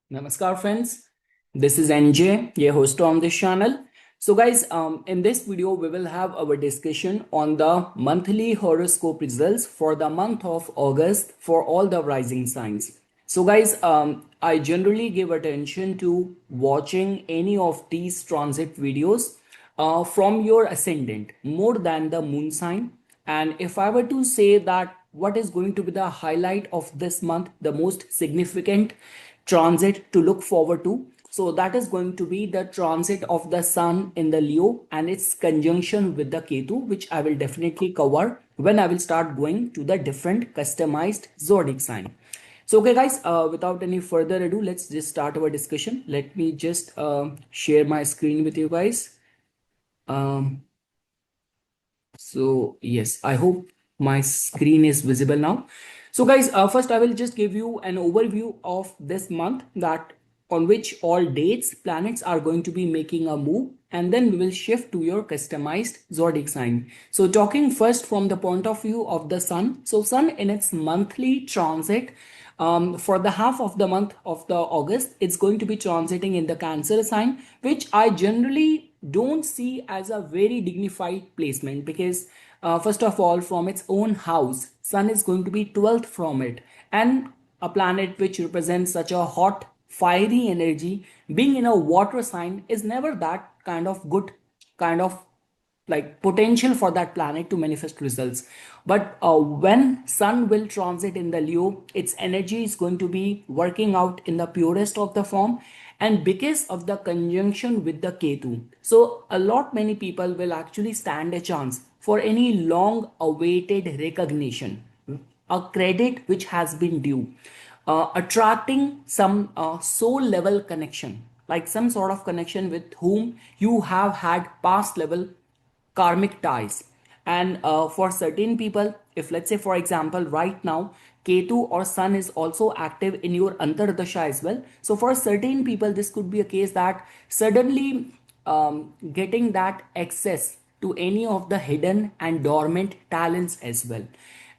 Namaskar friends, this is NJ, your host on this channel. So guys, in this video we will have our discussion on the monthly horoscope results for the month of August for all the rising signs. So guys, I generally give attention to watching any of these transit videos from your ascendant more than the moon sign. And if I were to say that what is going to be the highlight of this month, the most significant transit to look forward to, so that is going to be the transit of the sun in the Leo and its conjunction with the Ketu, which I will definitely cover when I will start going to the different customized zodiac sign. So okay guys, without any further ado, let's just start our discussion. Let me just share my screen with you guys. um, so yes, I hope my screen is visible now. So guys, first I will just give you an overview of this month, that on which all dates planets are going to be making a move, and then we will shift to your customized zodiac sign. So talking first from the point of view of the sun. So sun in its monthly transit, for the half of the month of the August, it's going to be transiting in the Cancer sign, which I generally don't see as a very dignified placement, because first of all, from its own house, sun is going to be 12th from it, and a planet which represents such a hot fiery energy being in a water sign is never that kind of good, kind of like potential for that planet to manifest results. But when sun will transit in the Leo, its energy is going to be working out in the purest of the form, and because of the conjunction with the Ketu, so a lot many people will actually stand a chance for any long awaited recognition, a credit which has been due, attracting some soul level connection, like some sort of connection with whom you have had past level karmic ties. And for certain people, if let's say for example right now Ketu or sun is also active in your antardasha as well, so for certain people this could be a case that suddenly getting that access to any of the hidden and dormant talents as well.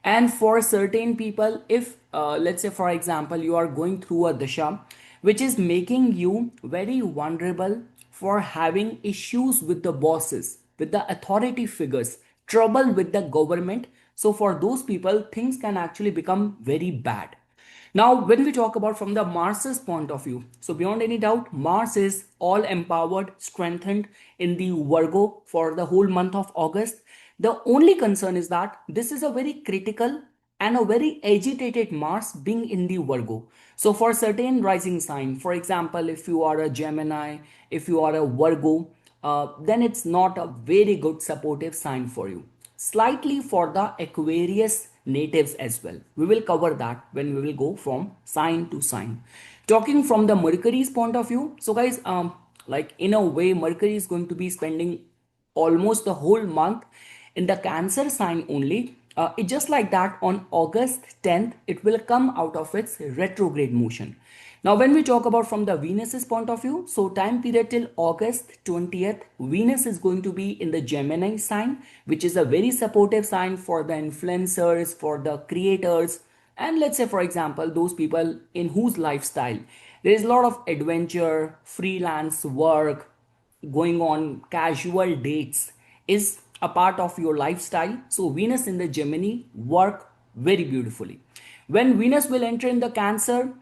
And for certain people, if let's say for example you are going through a dasha which is making you very vulnerable for having issues with the bosses, with the authority figures, trouble with the government, so for those people things can actually become very bad. Now, when we talk about from the Mars's point of view, so beyond any doubt, Mars is all empowered, strengthened in the Virgo for the whole month of August. The only concern is that this is a very critical and a very agitated Mars being in the Virgo. So, for certain rising sign, for example, if you are a Gemini, if you are a Virgo, then it's not a very good supportive sign for you. Slightly for the Aquarius natives as well. We will cover that when we will go from sign to sign. Talking from the Mercury's point of view, so guys, like in a way, Mercury is going to be spending almost the whole month in the Cancer sign only. It just like that on August 10th, it will come out of its retrograde motion. Now, when we talk about from the Venus's point of view, so time period till August 20th, Venus is going to be in the Gemini sign, which is a very supportive sign for the influencers, for the creators, and let's say, for example, those people in whose lifestyle there is a lot of adventure, freelance work, going on casual dates is a part of your lifestyle. So Venus in the Gemini work very beautifully. When Venus will enter in the Cancer,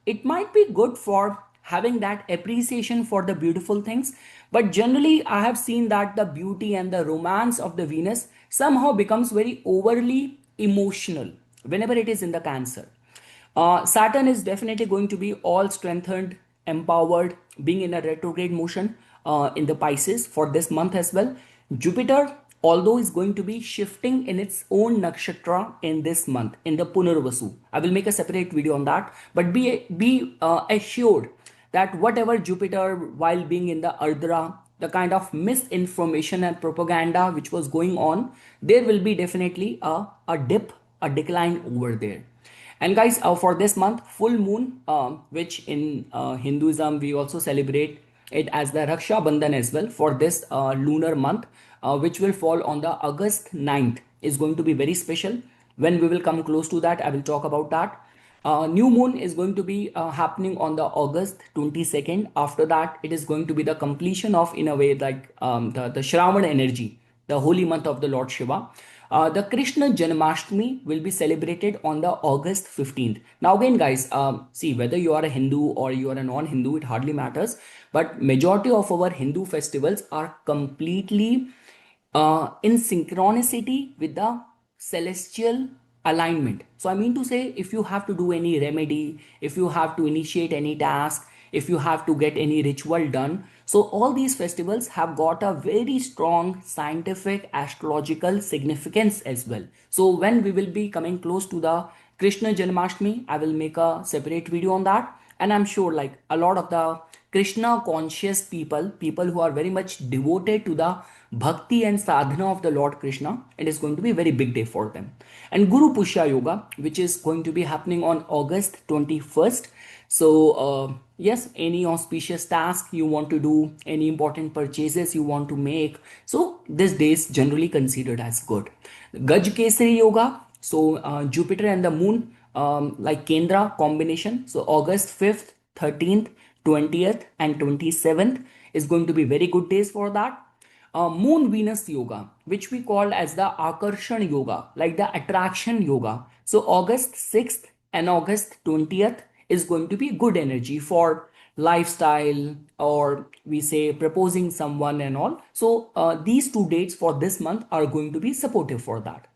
it might be good for having that appreciation for the beautiful things, but generally I have seen that the beauty and the romance of the Venus somehow becomes very overly emotional whenever it is in the Cancer. Saturn is definitely going to be all strengthened, empowered, being in a retrograde motion in the Pisces for this month as well. Jupiter, although is going to be shifting in its own nakshatra in this month, in the Punarvasu. I will make a separate video on that, but be assured that whatever Jupiter, while being in the Ardra, the kind of misinformation and propaganda which was going on, there will be definitely a dip, a decline over there. And guys, for this month, full moon, which in Hinduism we also celebrate it as the Raksha Bandhan as well, for this lunar month, which will fall on the August 9th, is going to be very special. When we will come close to that, I will talk about that. New moon is going to be happening on the August 22nd. After that, it is going to be the completion of, in a way, like the Shravan energy, the holy month of the Lord Shiva. The Krishna Janmashtami will be celebrated on the August 15th. Now again, guys, see, whether you are a Hindu or you are a non-Hindu, it hardly matters. But majority of our Hindu festivals are completely in synchronicity with the celestial alignment. So I mean to say, if you have to do any remedy, if you have to initiate any task, if you have to get any ritual done, so all these festivals have got a very strong scientific astrological significance as well. So when we will be coming close to the Krishna Janmashtami, I will make a separate video on that. And I'm sure like a lot of the Krishna conscious people who are very much devoted to the bhakti and sadhana of the Lord Krishna, it is going to be a very big day for them. And Guru Pushya Yoga, which is going to be happening on August 21st. So, yes, any auspicious task you want to do, any important purchases you want to make. So, this day is generally considered as good. Gaj Kesari Yoga, so Jupiter and the moon, like Kendra combination. So, August 5th, 13th, 20th, and 27th is going to be very good days for that. Moon Venus Yoga, which we call as the Akarshan Yoga, like the attraction yoga. So August 6th and August 20th is going to be good energy for lifestyle, or we say proposing someone and all. So these two dates for this month are going to be supportive for that.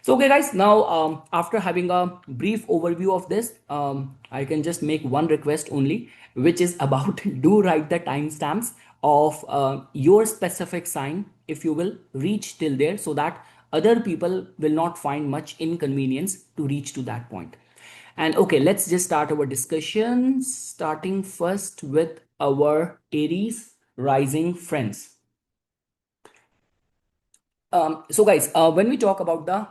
So okay guys, now after having a brief overview of this, I can just make one request only, which is about do write the timestamps of your specific sign, if you will reach till there, so that other people will not find much inconvenience to reach to that point. And okay, let's just start our discussion, starting first with our Aries rising friends. So guys, when we talk about the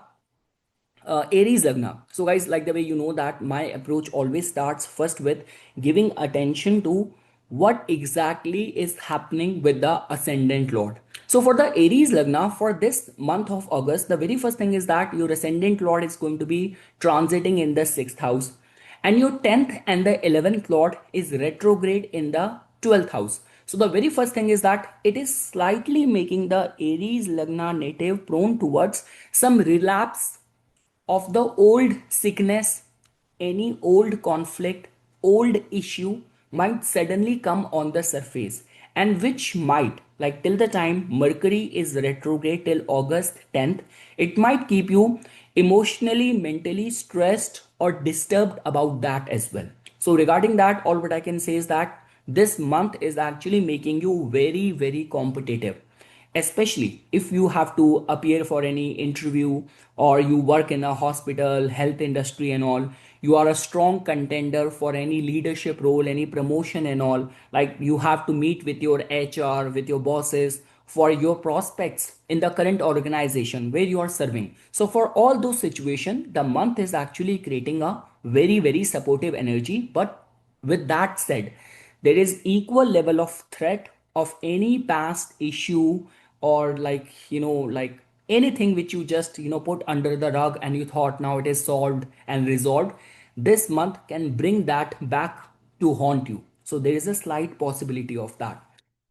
Aries Lagna. So, guys, like the way you know that my approach always starts first with giving attention to what exactly is happening with the ascendant Lord. So, for the Aries Lagna, for this month of August, the very first thing is that your ascendant Lord is going to be transiting in the sixth house, and your 10th and the 11th Lord is retrograde in the 12th house. So, the very first thing is that it is slightly making the Aries Lagna native prone towards some relapse of the old sickness, any old conflict, old issue might suddenly come on the surface, and which might, like till the time Mercury is retrograde till August 10th, it might keep you emotionally, mentally stressed or disturbed about that as well. So, regarding that, all what I can say is that this month is actually making you very, very competitive, especially if you have to appear for any interview or you work in a hospital health industry and all. You are a strong contender for any leadership role, any promotion and all. Like you have to meet with your HR, with your bosses for your prospects in the current organization where you are serving. So for all those situations, the month is actually creating a very, very supportive energy. But with that said, there is equal level of threat of any past issue, or like like anything which you just put under the rug and you thought now it is solved and resolved. This month can bring that back to haunt you. So there is a slight possibility of that.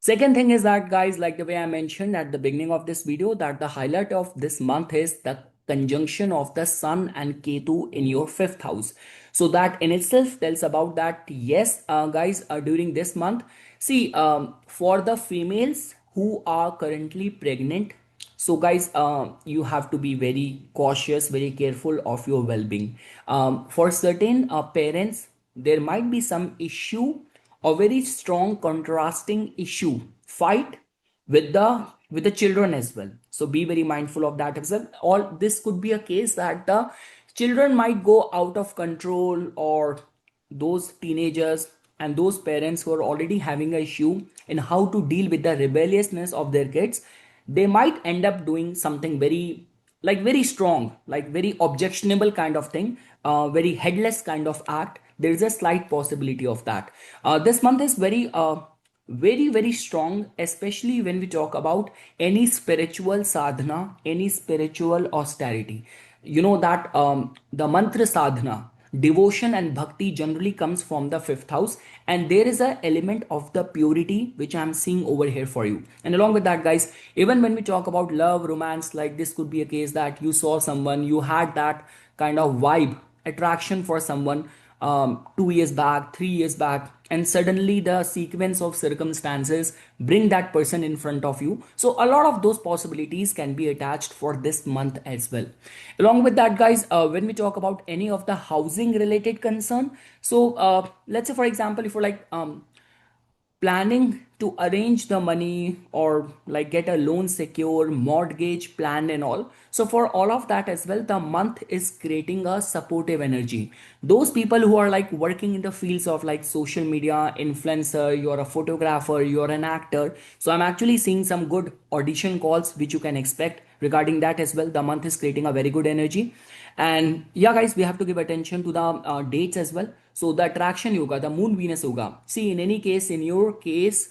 Second thing is that, guys, like the way I mentioned at the beginning of this video, that the highlight of this month is the conjunction of the Sun and Ketu in your fifth house. So that in itself tells about that, yes, guys, during this month, see, for the females who are currently pregnant, so guys, you have to be very cautious, very careful of your well-being. For certain parents, there might be some issue, a very strong contrasting issue fight with the children as well. So be very mindful of that as well. All this could be a case that the children might go out of control, or those teenagers and those parents who are already having a issue in how to deal with the rebelliousness of their kids, they might end up doing something very, like very strong, like very objectionable kind of thing, very headless kind of act. There is a slight possibility of that. This month is very very, very strong, especially when we talk about any spiritual sadhana, any spiritual austerity. You know that the mantra sadhana, devotion and bhakti generally comes from the fifth house, and there is a element of the purity which I'm seeing over here for you. And along with that, guys, even when we talk about love, romance, like this could be a case that you saw someone, you had that kind of vibe, attraction for someone 2 years back, 3 years back, and suddenly the sequence of circumstances bring that person in front of you. So a lot of those possibilities can be attached for this month as well. Along with that, guys, when we talk about any of the housing related concern, so let's say for example, if you're like planning to arrange the money or like get a loan secure, mortgage plan and all, so for all of that as well, the month is creating a supportive energy. Those people who are like working in the fields of like social media influencer, you're a photographer, you're an actor, so I'm actually seeing some good audition calls which you can expect regarding that as well. The month is creating a very good energy. And yeah, guys, we have to give attention to the dates as well. So the attraction yoga, the moon Venus yoga. See, in any case, in your case,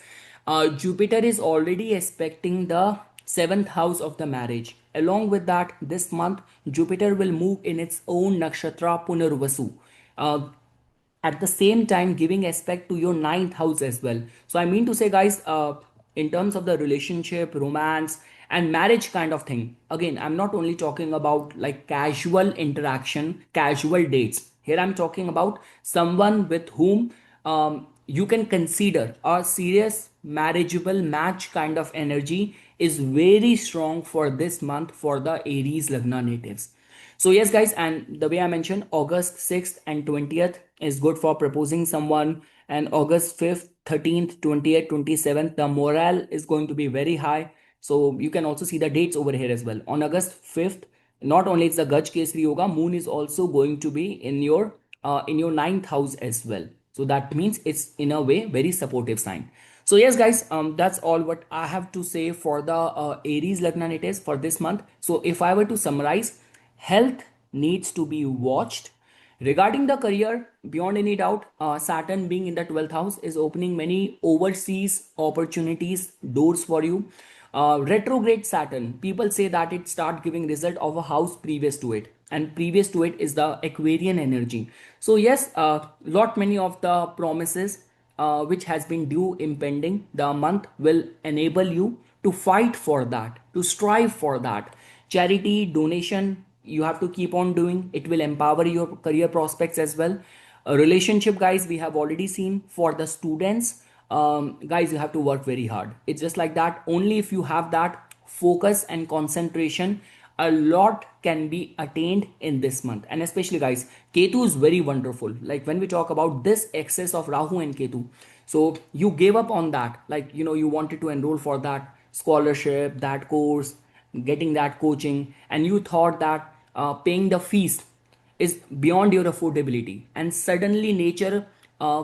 Jupiter is already expecting the seventh house of the marriage. Along with that, this month, Jupiter will move in its own nakshatra Punarvasu. Uh, at the same time giving aspect to your ninth house as well. So I mean to say, guys, in terms of the relationship, romance, and marriage kind of thing, again, I'm not only talking about like casual interaction, casual dates. Here I'm talking about someone with whom you can consider a serious marriageable match kind of energy is very strong for this month for the Aries Lagna natives. So yes, guys, and the way I mentioned, August 6th and 20th is good for proposing someone, and August 5th, 13th, 20th, 27th, the morale is going to be very high. So you can also see the dates over here as well. On August 5th, not only it's the Gaj Kesri Yoga, Moon is also going to be in your ninth house as well. So that means it's in a way very supportive sign. So yes, guys, that's all what I have to say for the Aries Lagna natives for this month. So if I were to summarize, health needs to be watched. Regarding the career, beyond any doubt, Saturn being in the 12th house is opening many overseas opportunities, doors for you. Retrograde Saturn, people say that it start giving result of a house previous to it, and previous to it is the Aquarian energy. So yes, lot many of the promises which has been due impending, the month will enable you to fight for that, to strive for that. Charity, donation, you have to keep on doing. It will empower your career prospects as well. A relationship, guys, we have already seen for the students. Guys, you have to work very hard. It's just like that. Only if you have that focus and concentration, a lot can be attained in this month. And especially, guys, Ketu is very wonderful. Like when we talk about this excess of Rahu and Ketu, so you gave up on that, like you wanted to enroll for that scholarship, that course, getting that coaching, and you thought that paying the fees is beyond your affordability, and suddenly nature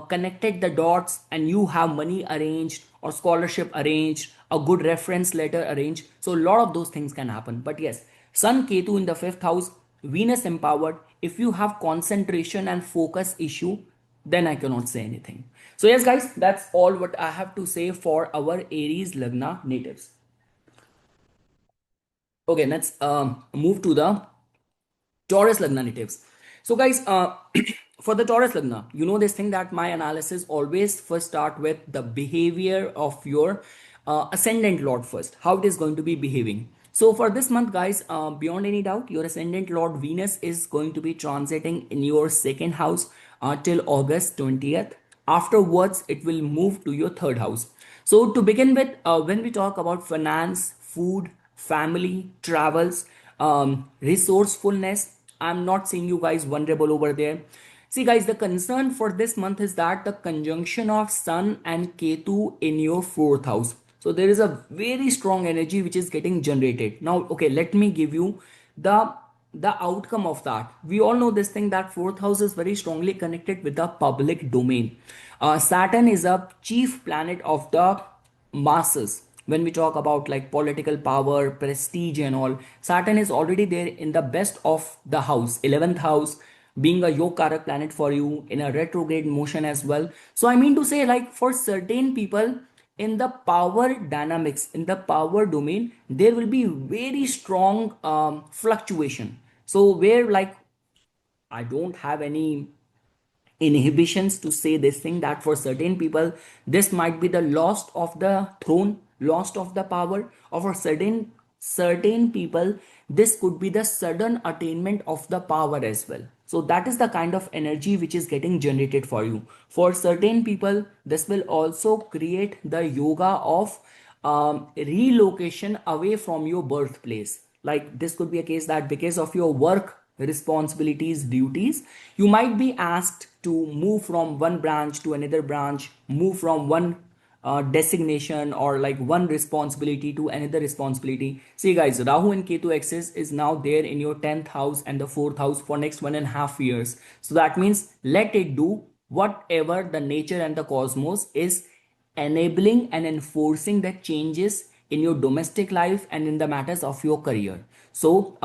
connected the dots and you have money arranged or scholarship arranged, a good reference letter arranged. So a lot of those things can happen. But yes, Sun Ketu in the fifth house, Venus empowered. If you have concentration and focus issue, then I cannot say anything. So yes, guys, that's all what I have to say for our Aries Lagna natives. Okay, let's move to the Taurus Lagna natives. So, guys, for the Taurus Lagna, you know this thing that my analysis always first start with the behavior of your ascendant lord first, how it is going to be behaving. So, for this month, guys, beyond any doubt, your ascendant lord Venus is going to be transiting in your second house till August 20th. Afterwards, it will move to your third house. So, to begin with, when we talk about finance, food, family, travels, resourcefulness, I'm not seeing you guys vulnerable over there. See, guys, the concern for this month is that the conjunction of Sun and Ketu in your fourth house. So there is a very strong energy which is getting generated. Now, okay, let me give you the the outcome of that. We all know this thing that fourth house is very strongly connected with the public domain. Saturn is a chief planet of the masses. When we talk about like political power, prestige and all, Saturn is already there in the best of the house, 11th house, being a yokarak planet for you in a retrograde motion as well. So I mean to say, like for certain people in the power dynamics, in the power domain, there will be very strong fluctuation. So where like I don't have any inhibitions to say this thing, that for certain people this might be the lost of the throne, lost of the power, or for certain people this could be the sudden attainment of the power as well. So that is the kind of energy which is getting generated for you. For certain people this will also create the yoga of relocation away from your birthplace. Like this could be a case that because of your work responsibilities, duties, you might be asked to move from one branch to another branch, move from one designation or like one responsibility to another responsibility. See guys, Rahu and Ketu axis is now there in your 10th house and the 4th house for next 1.5 years. So that means let it do whatever the nature and the cosmos is enabling and enforcing the changes in your domestic life and in the matters of your career. So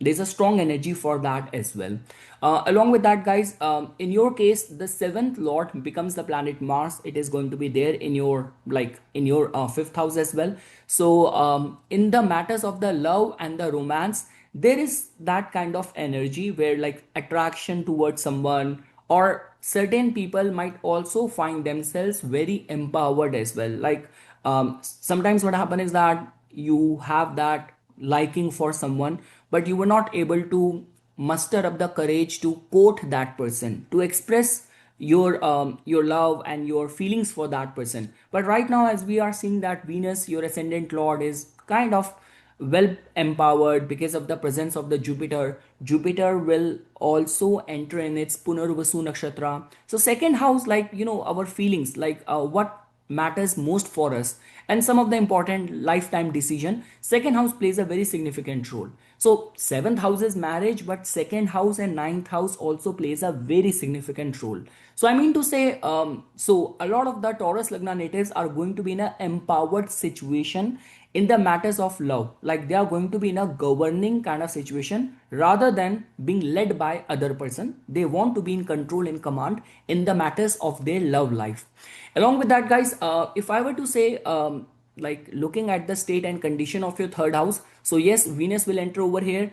there's a strong energy for that as well. Along with that, guys, in your case the seventh lord becomes the planet Mars. It is going to be there in your fifth house as well. So in the matters of the love and the romance, there is that kind of energy where like attraction towards someone, or certain people might also find themselves very empowered as well. Like sometimes what happens is that you have that liking for someone, but you were not able to muster up the courage to quote that person, to express your love and your feelings for that person. But right now, as we are seeing that Venus, your ascendant lord, is kind of well empowered because of the presence of the Jupiter. Jupiter will also enter in its Punarvasu nakshatra. So second house, like our feelings, like what matters most for us, and some of the important lifetime decision, second house plays a very significant role. So seventh house is marriage, but second house and ninth house also plays a very significant role. So I mean to say, so a lot of the Taurus Lagna natives are going to be in an empowered situation in the matters of love. Like they are going to be in a governing kind of situation rather than being led by other person. They want to be in control, in command in the matters of their love life. Along with that, guys, if I were to say, like looking at the state and condition of your third house, so yes, Venus will enter over here.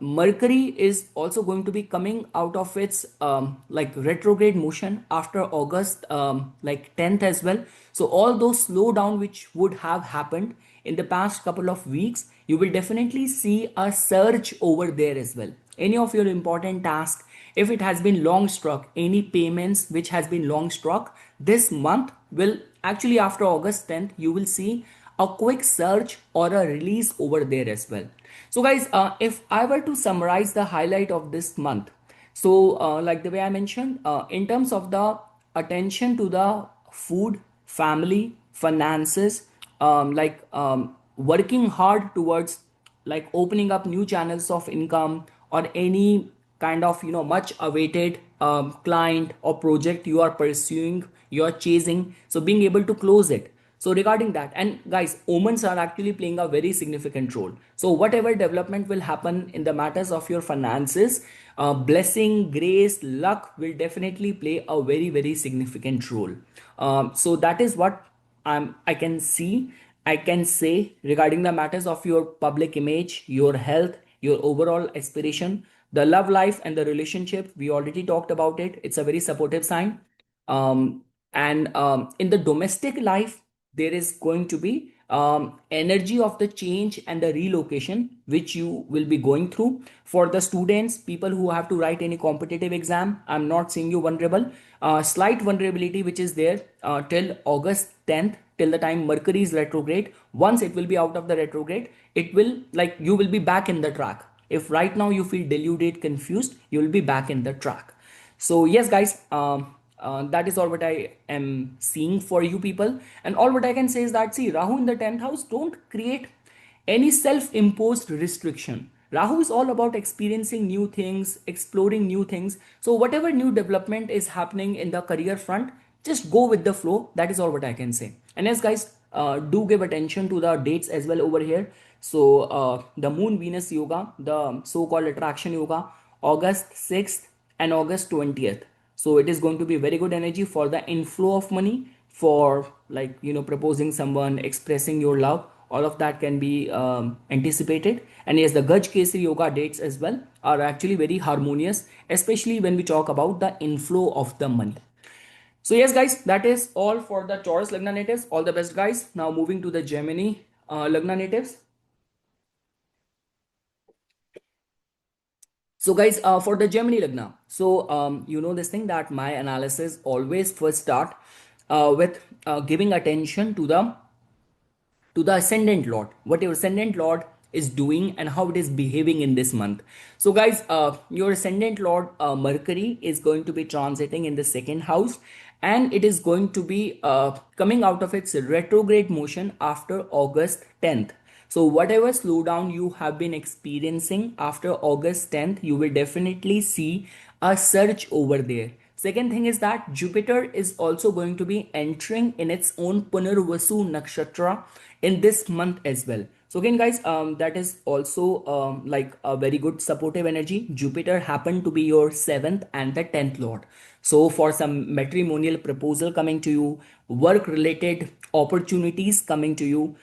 Mercury is also going to be coming out of its like retrograde motion after August like 10th as well. So all those slowdown which would have happened in the past couple of weeks, you will definitely see a surge over there as well. Any of your important tasks, if it has been long struck, any payments which has been long struck, this month will actually, after August 10th, you will see a quick surge or a release over there as well. So guys, if I were to summarize the highlight of this month, so like the way I mentioned, in terms of the attention to the food, family, finances, working hard towards like opening up new channels of income, or any kind of much awaited client or project you are pursuing, you are chasing, so being able to close it. So regarding that, and guys, omens are actually playing a very significant role. So whatever development will happen in the matters of your finances, blessing, grace, luck will definitely play a very very significant role. So that is what I can see, I can say regarding the matters of your public image, your health, your overall aspiration, the love life and the relationship. We already talked about it. It's a very supportive sign. And in the domestic life, there is going to be energy of the change and the relocation which you will be going through. For the students, people who have to write any competitive exam, I'm not seeing you vulnerable. Slight vulnerability which is there till August 10th, till the time Mercury is retrograde. Once it will be out of the retrograde, it will, like, you will be back in the track. If right now you feel deluded, confused, you will be back in the track. So yes guys, that is all what I am seeing for you people. And all what I can say is that, see, Rahu in the 10th house don't create any self-imposed restriction. Rahu is all about experiencing new things, exploring new things. So whatever new development is happening in the career front, just go with the flow. That is all what I can say. And yes guys, do give attention to the dates as well over here. So the Moon Venus yoga, the so-called attraction yoga, August 6th and August 20th. So it is going to be very good energy for the inflow of money, for like proposing someone, expressing your love, all of that can be anticipated. And yes, the Gaj Kesari Yoga dates as well are actually very harmonious, especially when we talk about the inflow of the money. So yes, guys, that is all for the Taurus Lagna natives. All the best, guys. Now moving to the Gemini Lagna natives. So guys, for the Gemini Lagna, so you know this thing that my analysis always first start with giving attention to the ascendant lord, what your ascendant lord is doing and how it is behaving in this month. So guys, your ascendant lord Mercury is going to be transiting in the second house, and it is going to be coming out of its retrograde motion after August 10th. So whatever slowdown you have been experiencing after August 10th, you will definitely see a surge over there. Second thing is that Jupiter is also going to be entering in its own Punarvasu nakshatra in this month as well. So again, guys, that is also like a very good supportive energy. Jupiter happened to be your seventh and the 10th lord. So for some matrimonial proposal coming to you, work related opportunities coming to you,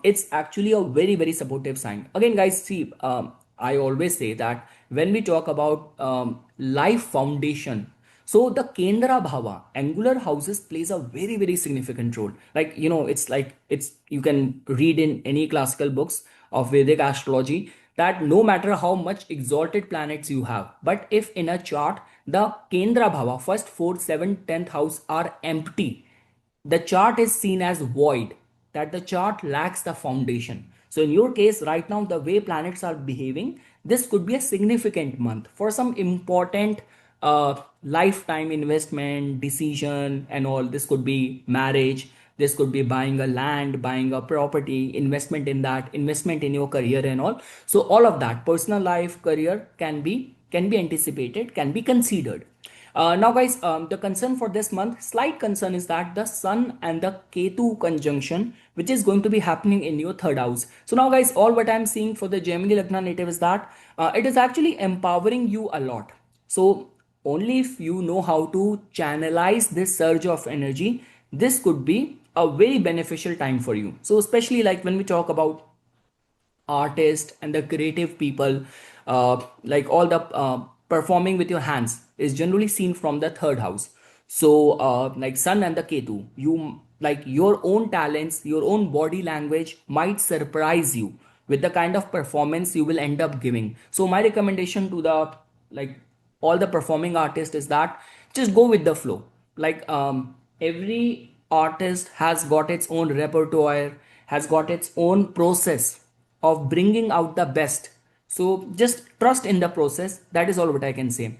it's actually a very, very supportive sign. Again, guys, see, I always say that when we talk about life foundation, so the Kendra Bhava, angular houses plays a very, very significant role. Like, you know, it's you can read in any classical books of Vedic astrology that no matter how much exalted planets you have, but if in a chart the Kendra Bhava, first, fourth, seventh, 10th house are empty, the chart is seen as void, that the chart lacks the foundation. So in your case right now, the way planets are behaving, this could be a significant month for some important lifetime investment decision and all. This could be marriage, this could be buying a land, buying a property, investment in that, investment in your career and all. So all of that, personal life, career, can be anticipated, can be considered. Now, guys, the concern for this month, slight concern, is that the Sun and the Ketu conjunction, which is going to be happening in your third house. So now, guys, all what I'm seeing for the Gemini Lagna native is that it is actually empowering you a lot. So only if you know how to channelize this surge of energy, this could be a very beneficial time for you. So especially like when we talk about artists and the creative people, like all the performing with your hands is generally seen from the third house. So like Sun and the Ketu, you like your own talents, your own body language might surprise you with the kind of performance you will end up giving. So my recommendation to the like all the performing artists is that just go with the flow. Like every artist has got its own repertoire, has got its own process of bringing out the best. So just trust in the process. That is all what I can say.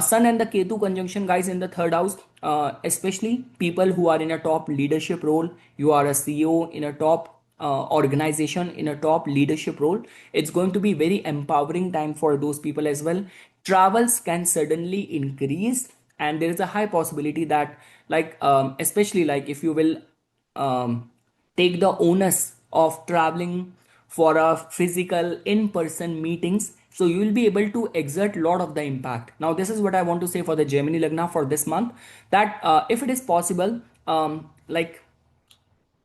Sun and the Ketu conjunction, guys, in the third house, especially people who are in a top leadership role. You are a CEO in a top organization, in a top leadership role. It's going to be very empowering time for those people as well. Travels can suddenly increase, and there is a high possibility that, like, especially like if you will take the onus of traveling for a physical in-person meetings, so you will be able to exert a lot of the impact. Now this is what I want to say for the Gemini Lagna for this month, that if it is possible, like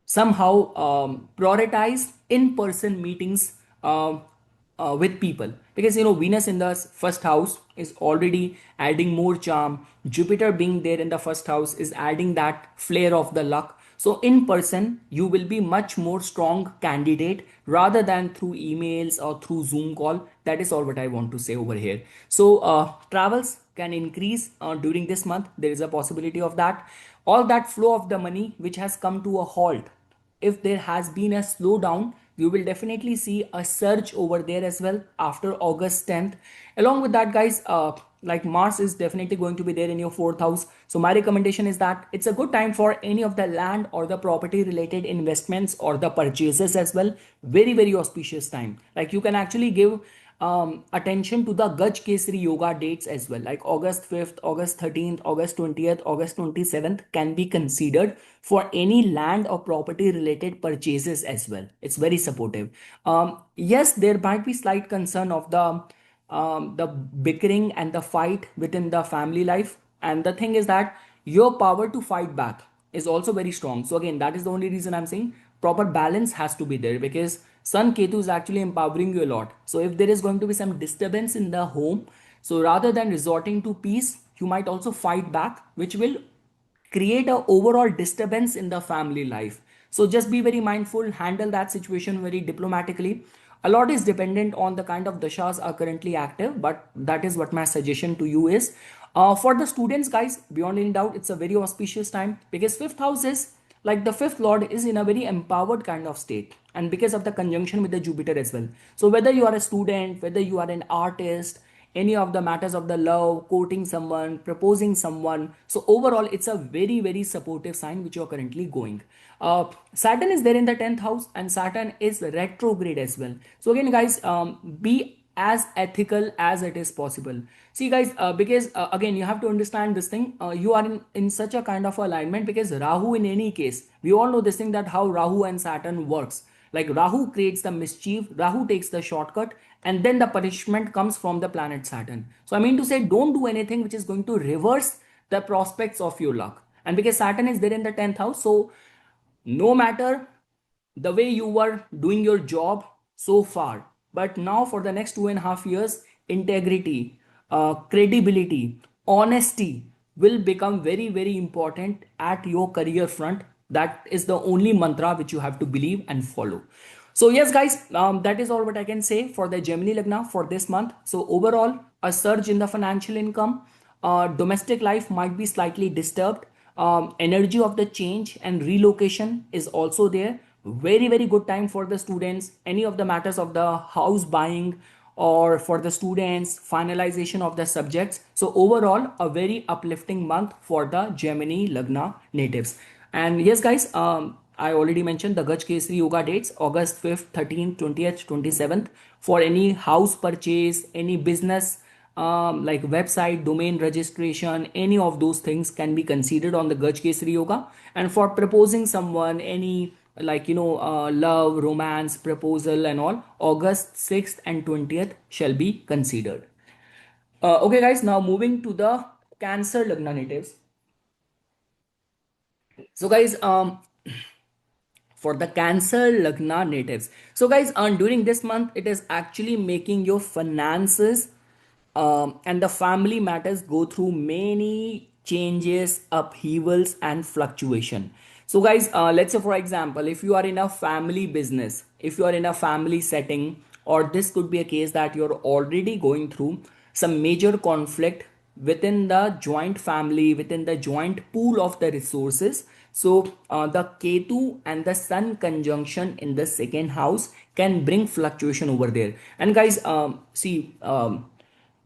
somehow prioritize in-person meetings with people, because you know Venus in the first house is already adding more charm. Jupiter being there in the first house is adding that flair of the luck. So in person you will be much more strong candidate rather than through emails or through Zoom call. That is all what I want to say over here. So travels can increase during this month. There is a possibility of that. All that flow of the money which has come to a halt, if there has been a slowdown, you will definitely see a surge over there as well after August 10th. Along with that, guys, like Mars is definitely going to be there in your fourth house. So my recommendation is that it's a good time for any of the land or the property related investments or the purchases as well. Very, very auspicious time. Like you can actually give attention to the Gaj Kesari yoga dates as well, like August 5th, August 13th, August 20th, August 27th can be considered for any land or property related purchases as well. It's very supportive. Yes, there might be slight concern of the bickering and the fight within the family life. And the thing is that your power to fight back is also very strong. So again, that is the only reason I'm saying proper balance has to be there, because Sun Ketu is actually empowering you a lot. So if there is going to be some disturbance in the home, so rather than resorting to peace, you might also fight back, which will create a overall disturbance in the family life. So just be very mindful, handle that situation very diplomatically. A lot is dependent on the kind of dashas are currently active, but that is what my suggestion to you is. For the students, guys, beyond any doubt, it's a very auspicious time, because fifth house is like the fifth lord is in a very empowered kind of state, and because of the conjunction with the Jupiter as well. So whether you are a student, whether you are an artist, any of the matters of the love, courting someone, proposing someone, so overall it's a very very supportive sign which you are currently going. Saturn is there in the 10th house, and Saturn is retrograde as well. So again, guys, be as ethical as it is possible. See, guys, because again, you have to understand this thing. You are in such a kind of alignment, because Rahu, in any case, we all know this thing, that how Rahu and Saturn works. Like Rahu creates the mischief, Rahu takes the shortcut, and then the punishment comes from the planet Saturn. So I mean to say, don't do anything which is going to reverse the prospects of your luck. And because Saturn is there in the 10th house, so no matter the way you were doing your job so far, but now for the next 2.5 years, integrity, credibility, honesty will become very very important at your career front. That is the only mantra which you have to believe and follow. So yes, guys, that is all what I can say for the Gemini Lagna for this month. So overall, a surge in the financial income, domestic life might be slightly disturbed. Energy of the change and relocation is also there. Very very good time for the students, any of the matters of the house buying, or for the students, finalization of the subjects. So overall, a very uplifting month for the Gemini Lagna natives. And yes, guys, I already mentioned the Gaj Kesri Yoga dates, August 5th, 13th, 20th, 27th, for any house purchase, any business, like website, domain registration, any of those things can be considered on the Gaj Kesri Yoga. And for proposing someone, any like love, romance, proposal, and all, August 6th and 20th shall be considered. Okay, guys, now moving to the Cancer Lagna natives. So, guys, for the Cancer Lagna natives. So, guys, during this month, it is actually making your finances and the family matters go through many changes, upheavals, and fluctuation. So, guys, let's say, for example, if you are in a family business, if you are in a family setting, or this could be a case that you're already going through some major conflict within the joint family, within the joint pool of the resources. So the Ketu and the Sun conjunction in the second house can bring fluctuation over there. And guys, see,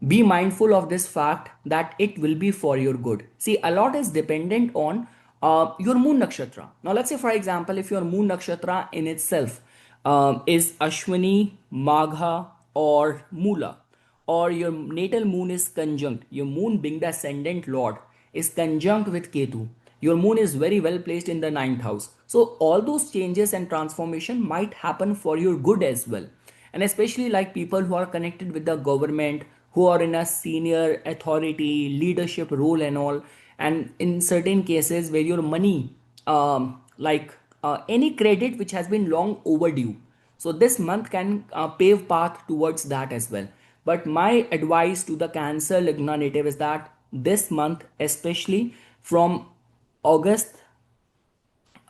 be mindful of this fact that it will be for your good. See, a lot is dependent on your moon nakshatra. Now, let's say, for example, if your moon nakshatra in itself is Ashwini, Magha, or Mula, or your natal moon is conjunct, your moon being the ascendant lord is conjunct with Ketu, your moon is very well placed in the ninth house. So all those changes and transformation might happen for your good as well. And especially like people who are connected with the government, who are in a senior authority leadership role and all, and in certain cases where your money, any credit which has been long overdue, so this month can pave path towards that as well. But my advice to the Cancer Lagna native is that this month, especially from August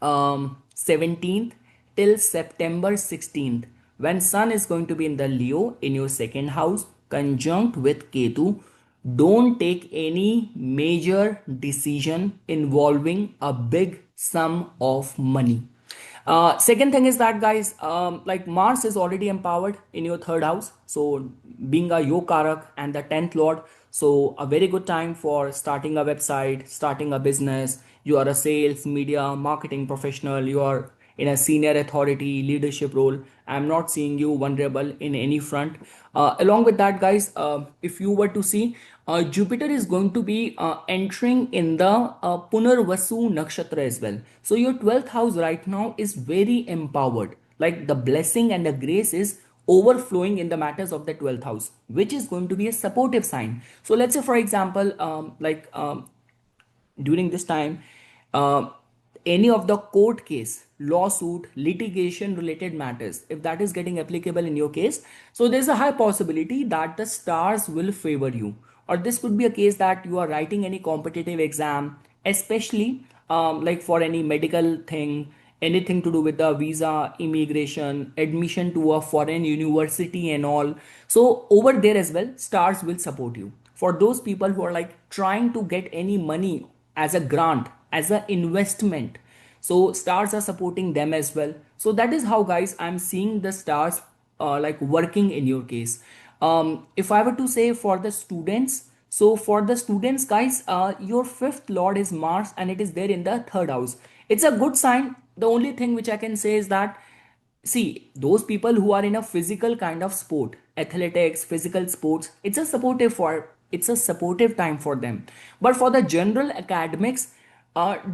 17th till September 16th, when Sun is going to be in the Leo in your second house, conjunct with Ketu, don't take any major decision involving a big sum of money. Second thing is that, guys, like Mars is already empowered in your third house, so being a Yokarak and the 10th lord, so a very good time for starting a website, starting a business. You are a sales, media, marketing professional, you are in a senior authority leadership role. I'm not seeing you vulnerable in any front. Along with that, guys, if you were to see, Jupiter is going to be entering in the Punarvasu nakshatra as well. So your 12th house right now is very empowered. Like the blessing and the grace is overflowing in the matters of the 12th house, which is going to be a supportive sign. So let's say, for example, during this time, uh, any of the court case, lawsuit, litigation related matters, if that is getting applicable in your case, so there's a high possibility that the stars will favor you. Or this could be a case that you are writing any competitive exam, especially like for any medical thing, anything to do with the visa, immigration, admission to a foreign university and all. So over there as well, stars will support you. For those people who are like trying to get any money as a grant, as an investment, so stars are supporting them as well. So that is how, guys, I'm seeing the stars like working in your case. If I were to say for the students, so for the students, guys, your fifth lord is Mars and it is there in the third house. It's a good sign. The only thing which I can say is that, see, those people who are in a physical kind of sport, athletics, physical sports, it's a supportive time for them. But for the general academics,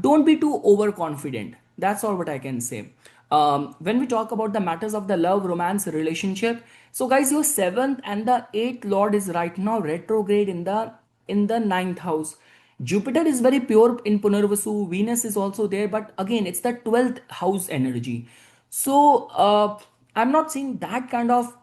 don't be too overconfident. That's all what I can say. When we talk about the matters of the love, romance, relationship, so guys, your seventh and the eighth lord is right now retrograde in the ninth house. Jupiter is very pure in Punarvasu. Venus is also there, but again, it's the 12th house energy. So I'm not seeing that kind of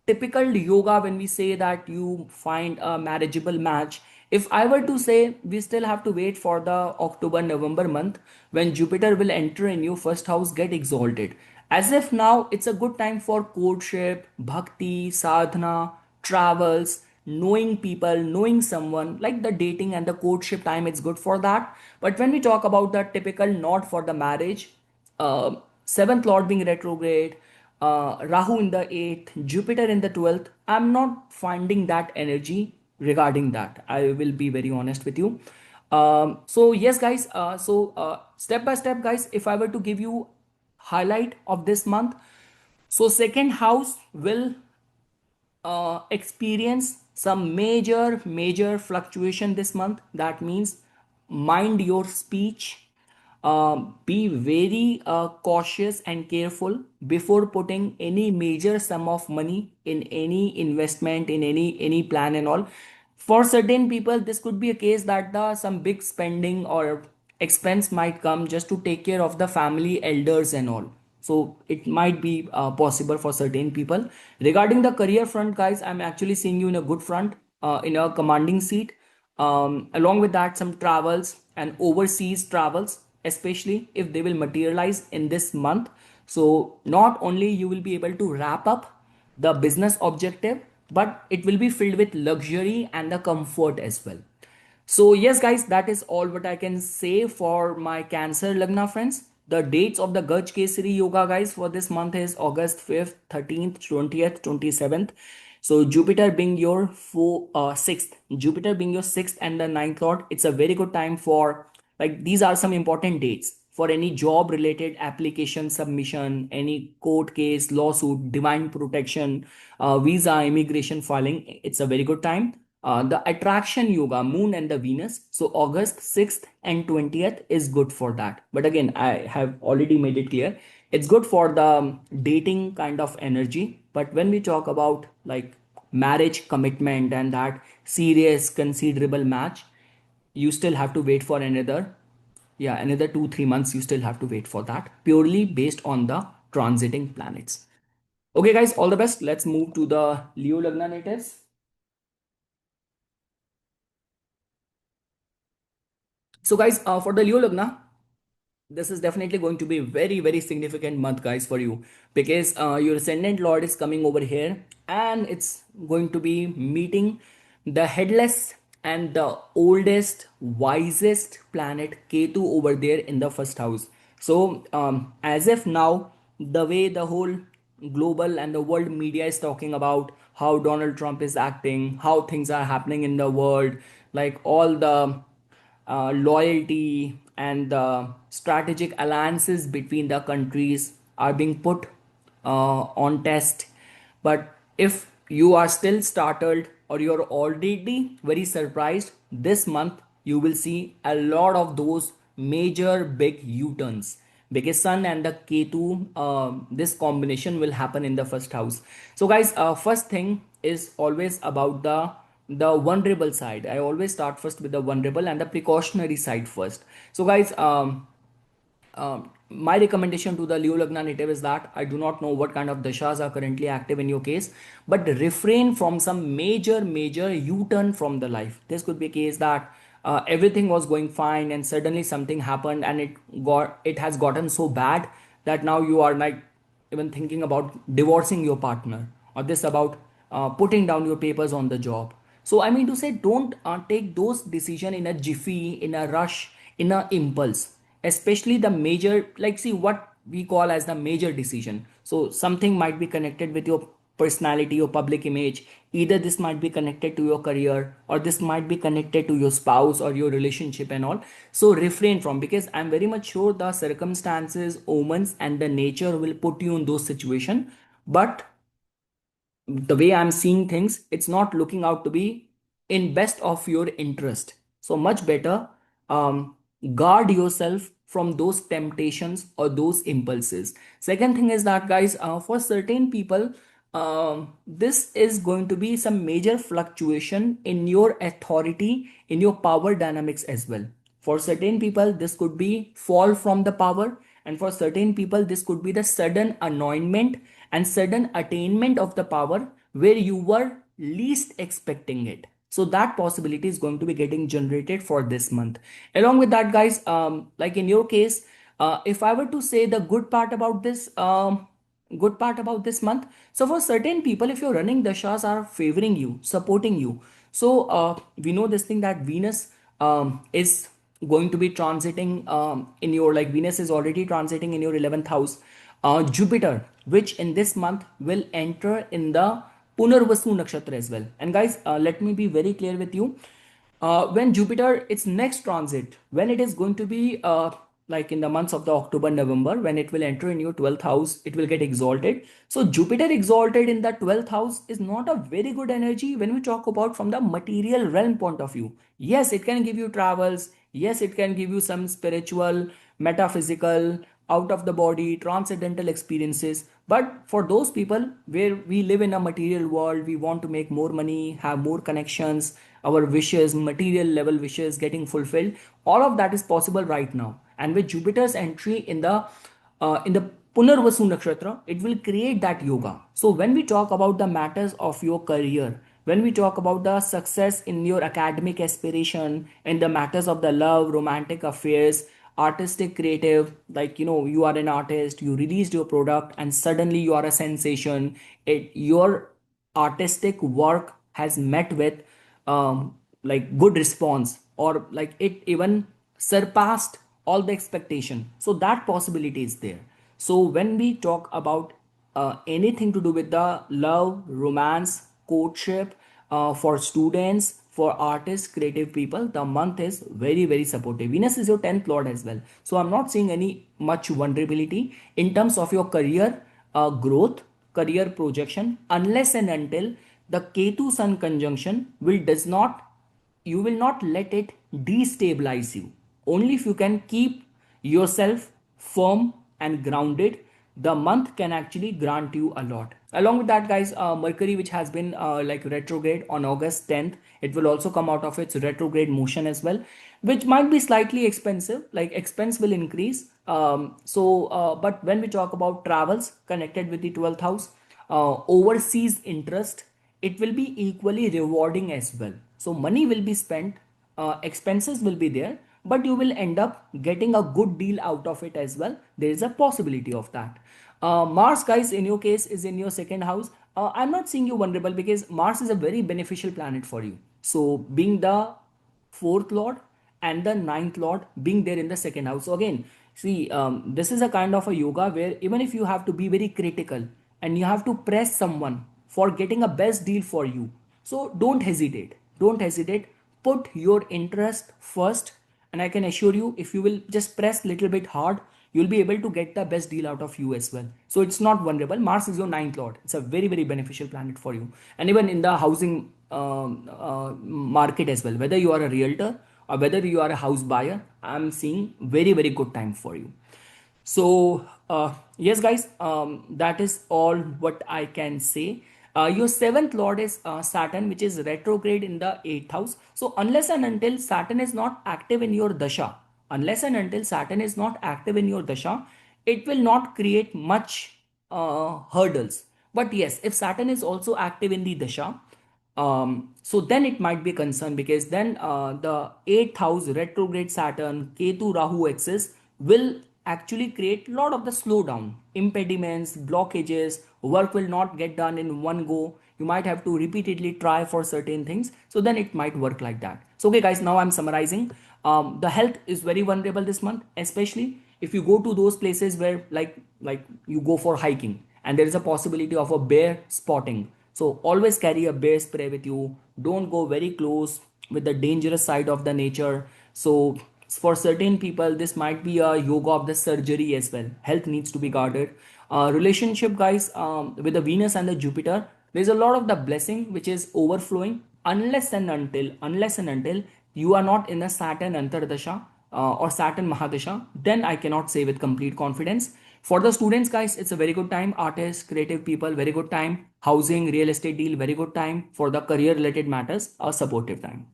typical yoga when we say that you find a marriageable match. If I were to say, we still have to wait for the October November month when Jupiter will enter in your first house, get exalted. As if now it's a good time for courtship, bhakti, sadhana, travels, knowing people, knowing someone, like the dating and the courtship time, it's good for that. But when we talk about the typical not for the marriage, seventh lord being retrograde, Rahu in the eighth, Jupiter in the 12th, I'm not finding that energy regarding that. I will be very honest with you. So yes, guys. Step by step, guys. If I were to give you highlight of this month, so second house will experience some major fluctuation this month. That means mind your speech. Be very cautious and careful before putting any major sum of money in any investment, in any plan and all. For certain people, this could be a case that the some big spending or expense might come just to take care of the family elders and all. So it might be possible for certain people. Regarding the career front, guys, I'm actually seeing you in a good front, in a commanding seat. Along with that, some travels and overseas travels, especially if they will materialize in this month. So not only you will be able to wrap up the business objective, but it will be filled with luxury and the comfort as well. So yes, guys, that is all what I can say for my Cancer Lagna friends. The dates of the Gaj Kesari Yoga, guys, for this month is August 5th, 13th, 20th, 27th. So Jupiter being your sixth, Jupiter being your sixth and the ninth lord, it's a very good time for, like, these are some important dates for any job related application submission, any court case, lawsuit, divine protection, visa, immigration filing. It's a very good time. The attraction yoga, moon and the Venus. So August 6th and 20th is good for that. But again, I have already made it clear. It's good for the dating kind of energy. But when we talk about like marriage commitment and that serious, considerable match, you still have to wait for another 2 3 months. You still have to wait for that, purely based on the transiting planets. Okay, guys, all the best. Let's move to the Leo Lagna natives. So, guys, for the Leo Lagna, this is definitely going to be a very significant month, guys, for you, because your ascendant lord is coming over here and it's going to be meeting the headless and the oldest, wisest planet Ketu over there in the first house. So as if now, the way the whole global and the world media is talking about how Donald Trump is acting, how things are happening in the world, like all the loyalty and the strategic alliances between the countries are being put on test. But if you are still startled or you're already very surprised, this month you will see a lot of those major big U-turns, because Sun and the Ketu, this combination will happen in the first house. So guys, first thing is always about the vulnerable side. I always start first with the vulnerable and the precautionary side first. So guys, My recommendation to the Leo Lagna native is that I do not know what kind of dashas are currently active in your case, but refrain from some major U-turn from the life. This could be a case that everything was going fine and suddenly something happened and it has gotten so bad that now you are like even thinking about divorcing your partner, or this about putting down your papers on the job. So I mean to say, don't take those decision in a jiffy, in a rush, in a impulse, especially the major, like see what we call as the major decision. So something might be connected with your personality, your public image. Either this might be connected to your career, or this might be connected to your spouse or your relationship and all. So refrain from, because I'm very much sure the circumstances, omens and the nature will put you in those situation. But the way I'm seeing things, it's not looking out to be in best of your interest. So much better guard yourself from those temptations or those impulses. Second thing is that, guys, for certain people, this is going to be some major fluctuation in your authority, in your power dynamics as well. For certain people, this could be fall from the power, and for certain people, this could be the sudden anointment and sudden attainment of the power where you were least expecting it. So that possibility is going to be getting generated for this month. Along with that, guys, like in your case, if I were to say the good part about this month, so for certain people, if your running dashas are favoring you, supporting you, so we know this thing that Venus is going to be transiting in your, like Venus is already transiting in your 11th house. Jupiter, which in this month will enter in the Punarvasu nakshatra as well. And guys, let me be very clear with you. When Jupiter, its next transit, when it is going to be like in the months of the October, November, when it will enter in your 12th house, it will get exalted. So Jupiter exalted in the 12th house is not a very good energy when we talk about from the material realm point of view. Yes, it can give you travels. Yes, it can give you some spiritual, metaphysical, out of the body, transcendental experiences. But for those people where we live in a material world, we want to make more money, have more connections, our wishes, material level wishes getting fulfilled, all of that is possible right now. And with Jupiter's entry in the Punarvasu nakshatra, it will create that yoga. So when we talk about the matters of your career, when we talk about the success in your academic aspiration, in the matters of the love, romantic affairs, artistic, creative, like you are an artist, you released your product and suddenly you are a sensation, your artistic work has met with like good response, or like it even surpassed all the expectation, so that possibility is there. So when we talk about anything to do with the love, romance, courtship, for students, for artists, creative people, the month is very supportive. Venus is your 10th lord as well, so I'm not seeing any much vulnerability in terms of your career growth, career projection, unless and until the Ketu Sun conjunction will does not, you will not let it destabilize you. Only if you can keep yourself firm and grounded, the month can actually grant you a lot. Along with that, guys, Mercury, which has been like retrograde on August 10th, it will also come out of its retrograde motion as well, which might be slightly expensive, like expense will increase. But when we talk about travels connected with the 12th house, overseas interest, it will be equally rewarding as well. So money will be spent, expenses will be there, but you will end up getting a good deal out of it as well. There is a possibility of that. Mars, guys, in your case is in your second house. I'm not seeing you vulnerable because Mars is a very beneficial planet for you. So being the fourth lord and the ninth lord being there in the second house. So again, see, this is a kind of a yoga where even if you have to be very critical and you have to press someone for getting a best deal for you, so don't hesitate, put your interest first, and I can assure you, if you will just press little bit hard, you'll be able to get the best deal out of you as well. So it's not vulnerable. Mars is your ninth lord. It's a very beneficial planet for you, and even in the housing market as well, whether you are a realtor or whether you are a house buyer, I'm seeing very good time for you. So yes, guys, that is all what I can say. Your seventh lord is Saturn, which is retrograde in the eighth house. So unless and until Saturn is not active in your dasha, unless and until Saturn is not active in your dasha, it will not create much hurdles. But yes, if Saturn is also active in the dasha, so then it might be a concern, because then the eighth house retrograde Saturn, Ketu Rahu axis will actually create a lot of the slowdown, impediments, blockages. Work will not get done in one go. You might have to repeatedly try for certain things. So then it might work like that. So okay, guys, now I'm summarizing. The health is very vulnerable this month, especially if you go to those places where like you go for hiking and there is a possibility of a bear spotting. So always carry a bear spray with you. Don't go very close with the dangerous side of the nature. So for certain people, this might be a yoga of the surgery as well. Health needs to be guarded. Relationship, guys, with the Venus and the Jupiter, there's a lot of the blessing which is overflowing, unless and until you are not in a Saturn Antardasha or Saturn Mahadasha, then I cannot say with complete confidence. For the students, guys, it's a very good time. Artists, creative people, very good time. Housing, real estate deal, very good time. For the career related matters, a supportive time.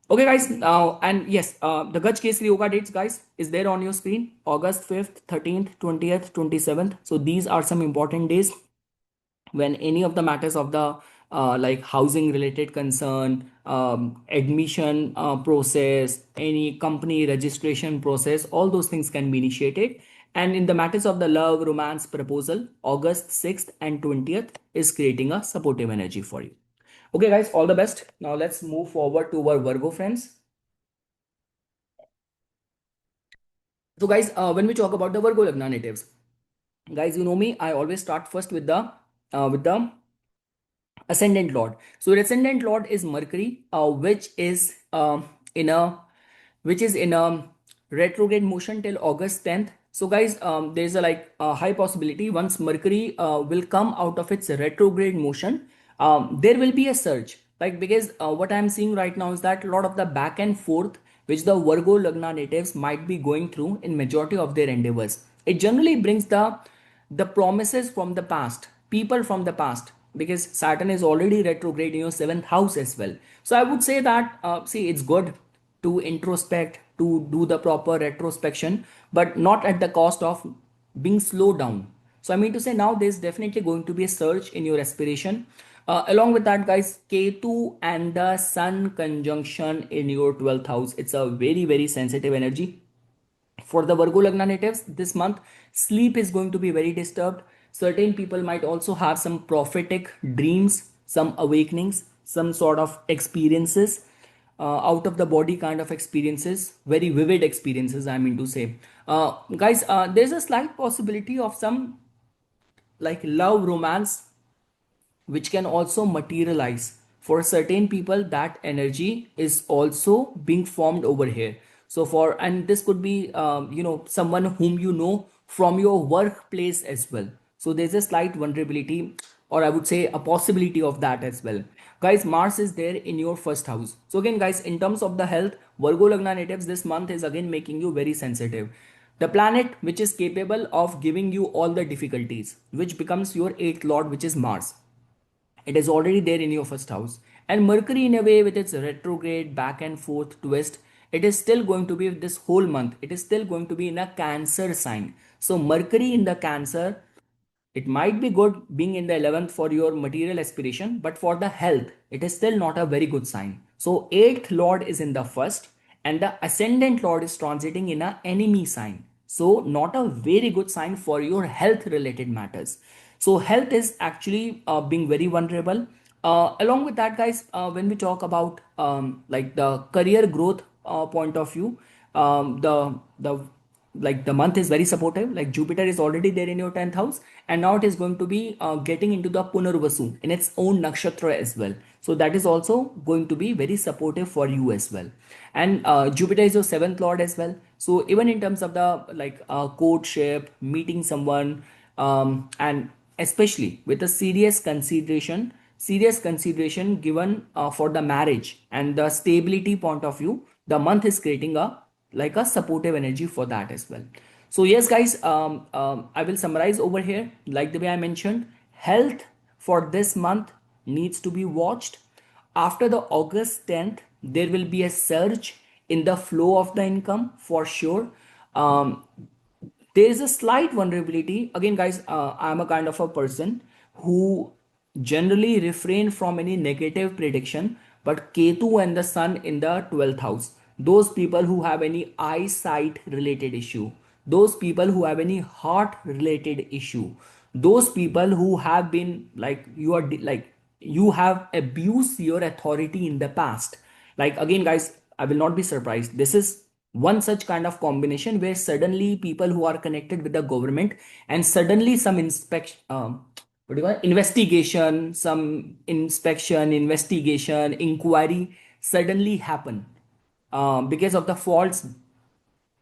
Okay, guys, and yes, the Gaj Kesari Yoga dates, guys, is there on your screen. August 5th, 13th, 20th, 27th. So these are some important days when any of the matters of the like housing related concern, admission process, any company registration process, all those things can be initiated. And in the matters of the love, romance, proposal, August 6th and 20th is creating a supportive energy for you. Okay, guys, all the best. Now let's move forward to our Virgo friends. So, guys, when we talk about the Virgo Lagna natives, guys, you know me, I always start first with the ascendant lord. So your ascendant lord is Mercury, in a which is in a retrograde motion till August 10th. So guys, there's a high possibility once Mercury will come out of its retrograde motion, there will be a surge. Like, because what I'm seeing right now is that a lot of the back and forth which the Virgo Lagna natives might be going through in majority of their endeavors. It generally brings the promises from the past, people from the past, because Saturn is already retrograde in your seventh house as well. So I would say that see, it's good to introspect, to do the proper retrospection, but not at the cost of being slowed down. So I mean to say, now there's definitely going to be a surge in your aspiration. Along with that, guys, Ketu and the Sun conjunction in your 12th house. It's a very, very sensitive energy. For the Virgo Lagna natives, this month, sleep is going to be very disturbed. Certain people might also have some prophetic dreams, some awakenings, some sort of experiences, out of the body kind of experiences, very vivid experiences, I mean to say. Guys, there's a slight possibility of some like love romance which can also materialize. For certain people, that energy is also being formed over here. So for, and this could be someone whom you know from your workplace as well. So there's a slight vulnerability, or I would say a possibility of that as well. Guys, Mars is there in your first house. So again, guys, in terms of the health, Virgo Lagna natives, this month is again making you very sensitive. The planet which is capable of giving you all the difficulties, which becomes your eighth lord, which is Mars, it is already there in your first house. And Mercury, in a way, with its retrograde back and forth twist, it is still going to be this whole month, it is still going to be in a Cancer sign. So Mercury in the Cancer, it might be good being in the 11th for your material aspiration, but for the health, it is still not a very good sign. So 8th lord is in the first, and the ascendant lord is transiting in a enemy sign. So not a very good sign for your health related matters. So health is actually being very vulnerable. Along with that, guys, when we talk about like the career growth point of view, the like the month is very supportive. Like Jupiter is already there in your 10th house, and now it is going to be getting into the Punarvasu in its own nakshatra as well. So that is also going to be very supportive for you as well. And Jupiter is your seventh lord as well. So even in terms of the courtship, meeting someone, and especially with a serious consideration given for the marriage and the stability point of view, the month is creating a supportive energy for that as well. So yes, guys, I will summarize over here. Like the way I mentioned, health for this month needs to be watched. After the August 10th, there will be a surge in the flow of the income for sure. um, there is a slight vulnerability again, guys. I'm a kind of a person who generally refrain from any negative prediction, but Ketu and the sun in the 12th house, those people who have any eyesight related issue, those people who have any heart related issue, those people who have been like you are like you have abused your authority in the past. Like again, guys, I will not be surprised, this is one such kind of combination where suddenly people who are connected with the government and suddenly some inspection, what do you call it? Investigation, some inspection, investigation, inquiry suddenly happen because of the faults,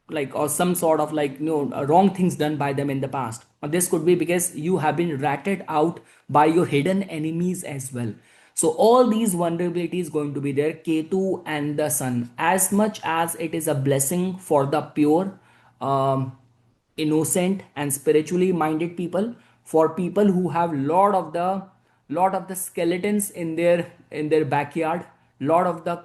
like, or some sort of like, wrong things done by them in the past, or this could be because you have been ratted out by your hidden enemies as well. So all these vulnerabilities going to be there, Ketu and the sun, as much as it is a blessing for the pure, innocent and spiritually minded people, for people who have lot of the skeletons in their backyard, lot of the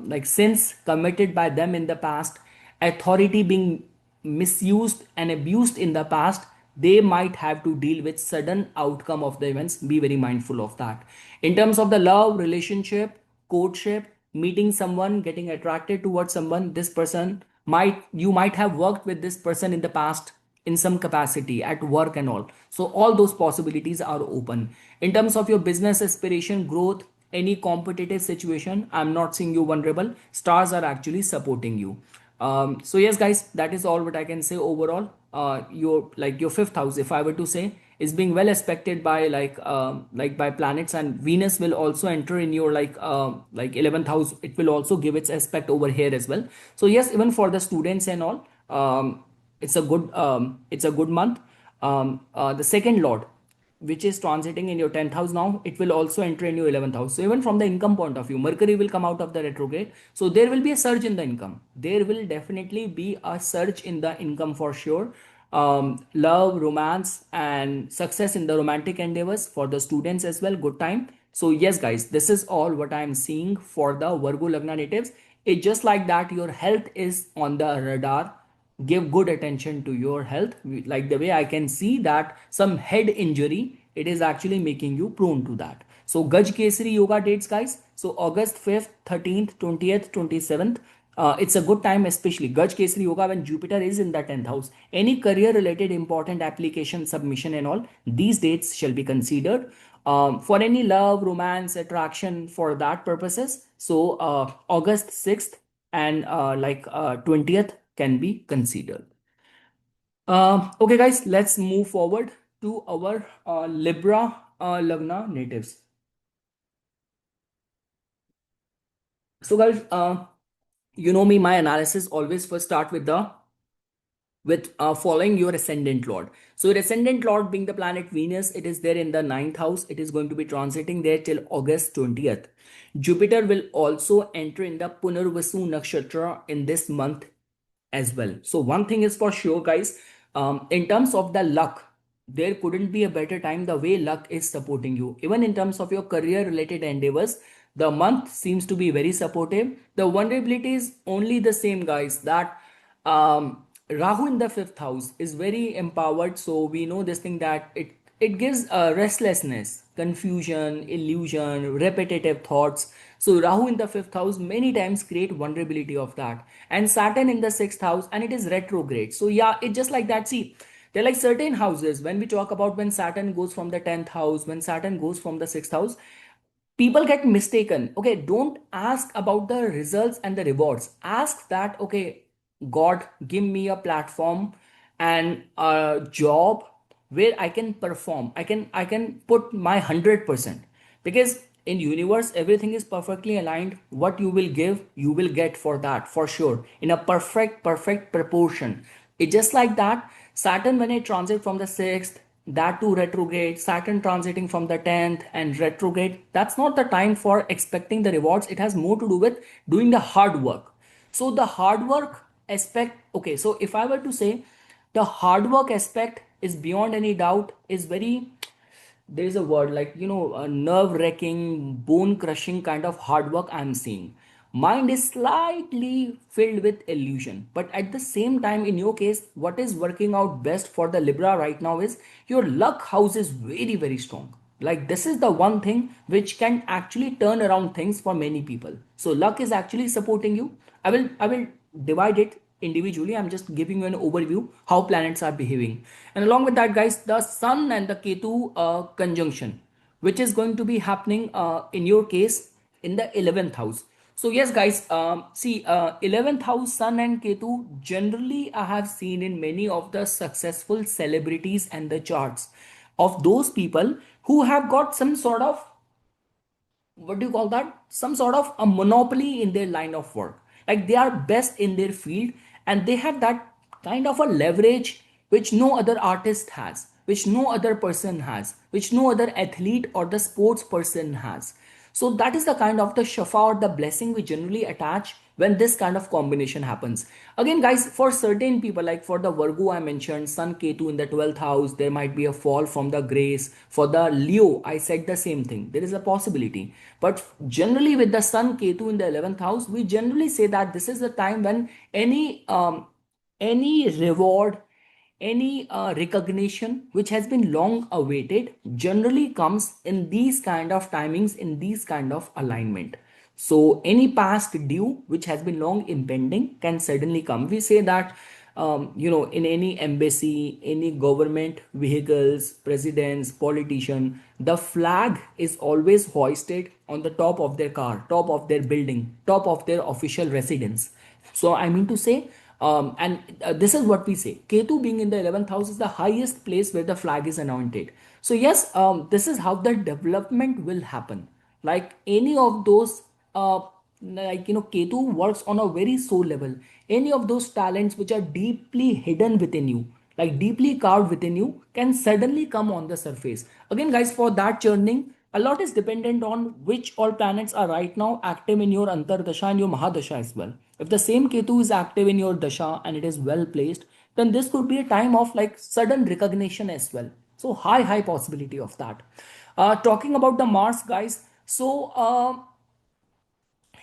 like sins committed by them in the past, authority being misused and abused in the past, they might have to deal with sudden outcome of the events. Be very mindful of that. In terms of the love relationship, courtship, meeting someone, getting attracted towards someone, this person might, you might have worked with this person in the past in some capacity at work and all, so all those possibilities are open. In terms of your business aspiration, growth, any competitive situation, I'm not seeing you vulnerable, stars are actually supporting you. So yes, guys, that is all what I can say overall. Your fifth house, if I were to say, is being well aspected by like by planets, and Venus will also enter in your like 11th house. It will also give its aspect over here as well. So yes, even for the students and all, it's a good month. The second lord, which is transiting in your 10th house now, it will also enter in your 11th house. So even from the income point of view, Mercury will come out of the retrograde, so there will be a surge in the income. There will definitely be a surge in the income for sure. Love, romance and success in the romantic endeavors for the students as well, good time. So yes, guys, this is all what I am seeing for the Virgo Lagna natives. It's just like that your health is on the radar. Give good attention to your health. Like the way I can see that some head injury, it is actually making you prone to that. So Gaj Kesari yoga dates, guys. So August 5th, 13th, 20th, 27th. It's a good time, especially Gaj Kesari yoga when Jupiter is in the 10th house. Any career related important application submission and all, these dates shall be considered. For any love, romance, attraction, for that purposes. So August 6th and 20th can be considered. Okay, guys, let's move forward to our Libra Lagna natives. So, guys, you know me, my analysis always first start with following your ascendant lord. So your ascendant lord being the planet Venus, it is there in the ninth house. It is going to be transiting there till August 20th. Jupiter will also enter in the Punarvasu nakshatra in this month as well. So one thing is for sure, guys, in terms of the luck, there couldn't be a better time the way luck is supporting you. Even in terms of your career related endeavors, the month seems to be very supportive. The vulnerability is only the same, guys, that Rahu in the fifth house is very empowered. So we know this thing that it gives restlessness, confusion, illusion, repetitive thoughts. So Rahu in the fifth house many times create vulnerability of that, and Saturn in the sixth house, and it is retrograde. So yeah, it just like that. See, there are like certain houses when we talk about when Saturn goes from the 10th house, when Saturn goes from the sixth house, people get mistaken. Okay, don't ask about the results and the rewards. Ask that, okay, God, give me a platform and a job where I can perform. I can put my 100%. Because in universe everything is perfectly aligned. What you will give, you will get for that, for sure, in a perfect proportion. It just like that. Saturn, when it transit from the 6th, that to retrograde, Saturn transiting from the 10th and retrograde, that's not the time for expecting the rewards. It has more to do with doing the hard work. So the hard work aspect, okay, so if I were to say, the hard work aspect is beyond any doubt is very, there is a word like, a nerve wracking, bone crushing kind of hard work I'm seeing. mind is slightly filled with illusion. But at the same time, in your case, what is working out best for the Libra right now is your luck house is very, very strong. Like this is the one thing which can actually turn around things for many people. So luck is actually supporting you. I will divide it individually. I'm just giving you an overview how planets are behaving. And along with that, guys, the Sun and the Ketu conjunction, which is going to be happening in your case in the 11th house. So yes, guys, see, 11th house Sun and Ketu generally I have seen in many of the successful celebrities and the charts of those people who have got some sort of, what do you call that, some sort of a monopoly in their line of work. Like they are best in their field, and they have that kind of a leverage which no other artist has, which no other person has, which no other athlete or the sports person has. So that is the kind of the shafa or the blessing we generally attach when this kind of combination happens. Again, guys, for certain people, like for the Virgo I mentioned, Sun Ketu in the 12th house, there might be a fall from the grace. For the Leo, I said the same thing. There is a possibility. But generally, with the Sun Ketu in the 11th house, we generally say that this is the time when any reward, any recognition which has been long awaited generally comes in these kind of timings, in these kind of alignment. So any past due which has been long impending can suddenly come. We say that in any embassy, any government vehicles, presidents, politician, the flag is always hoisted on the top of their car, top of their building, top of their official residence. So I mean to say, and this is what we say, Ketu being in the 11th house is the highest place where the flag is anointed. So yes, this is how the development will happen. Like any of those, Ketu works on a very soul level. Any of those talents which are deeply hidden within you, like deeply carved within you, can suddenly come on the surface. Again, guys, for that churning, a lot is dependent on which all planets are right now active in your Antardasha and your Mahadasha as well. If the same Ketu is active in your Dasha and it is well placed, then this could be a time of like sudden recognition as well. So high possibility of that. Talking about the Mars, guys. So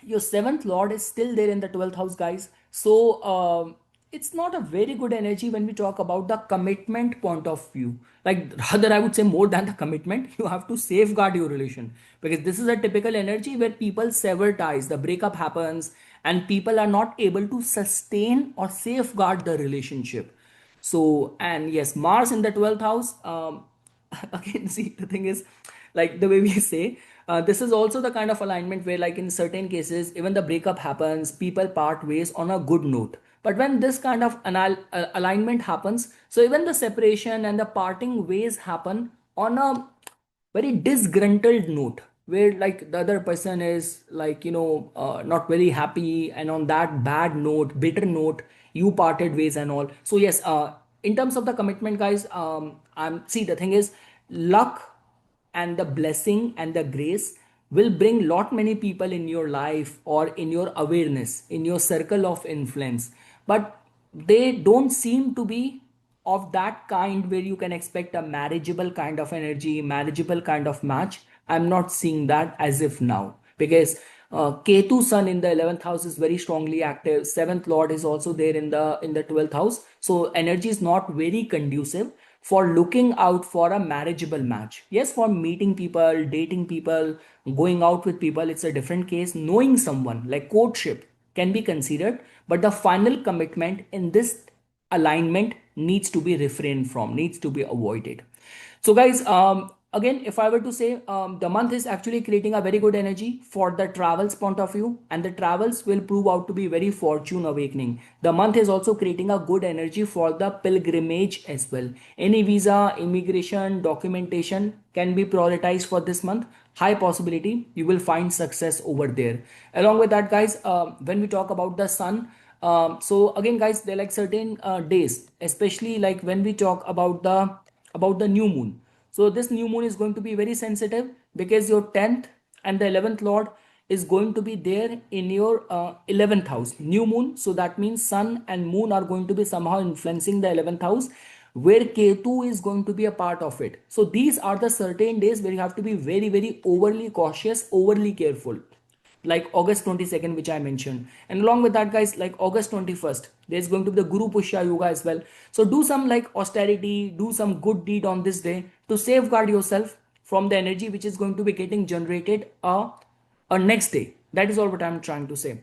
your seventh lord is still there in the 12th house, guys. So it's not a very good energy when we talk about the commitment point of view. Like rather, I would say more than the commitment, you have to safeguard your relation, because this is a typical energy where people sever ties, the breakup happens, and people are not able to sustain or safeguard the relationship. So, and yes, Mars in the 12th house, again, see, the thing is, like the way we say, this is also the kind of alignment where, like in certain cases, even the breakup happens, people part ways on a good note. But when this kind of alignment happens, so even the separation and the parting ways happen on a very disgruntled note, where like the other person is like not very happy, and on that bad note, bitter note, you parted ways and all. So yes, in terms of the commitment, guys, I'm see, the thing is, luck and the blessing and the grace will bring lot many people in your life or in your awareness, in your circle of influence, but they don't seem to be of that kind where you can expect a marriageable kind of energy, marriageable kind of match. I'm not seeing that as if now, because Ketu Sun in the 11th house is very strongly active. Seventh Lord is also there in the 12th house. So energy is not very conducive for looking out for a marriageable match. Yes, for meeting people, dating people, going out with people, it's a different case. Knowing someone like courtship can be considered, but the final commitment in this alignment needs to be refrained from, needs to be avoided. So guys, again, if I were to say, the month is actually creating a very good energy for the travels point of view, and the travels will prove out to be very fortune awakening. The month is also creating a good energy for the pilgrimage as well. Any visa, immigration, documentation can be prioritized for this month. High possibility you will find success over there. Along with that, guys, when we talk about the sun, so again, guys, there are like certain days, especially like when we talk about the new moon. So this new moon is going to be very sensitive, because your 10th and the 11th lord is going to be there in your 11th house new moon. So that means sun and moon are going to be somehow influencing the 11th house, where Ketu is going to be a part of it. So these are the certain days where you have to be very overly cautious, overly careful. like August 22nd, which I mentioned. And along with that, guys, like August 21st, there's going to be the Guru Pushya Yoga as well. So do some like austerity, do some good deed on this day to safeguard yourself from the energy which is going to be getting generated a next day. That is all what I'm trying to say.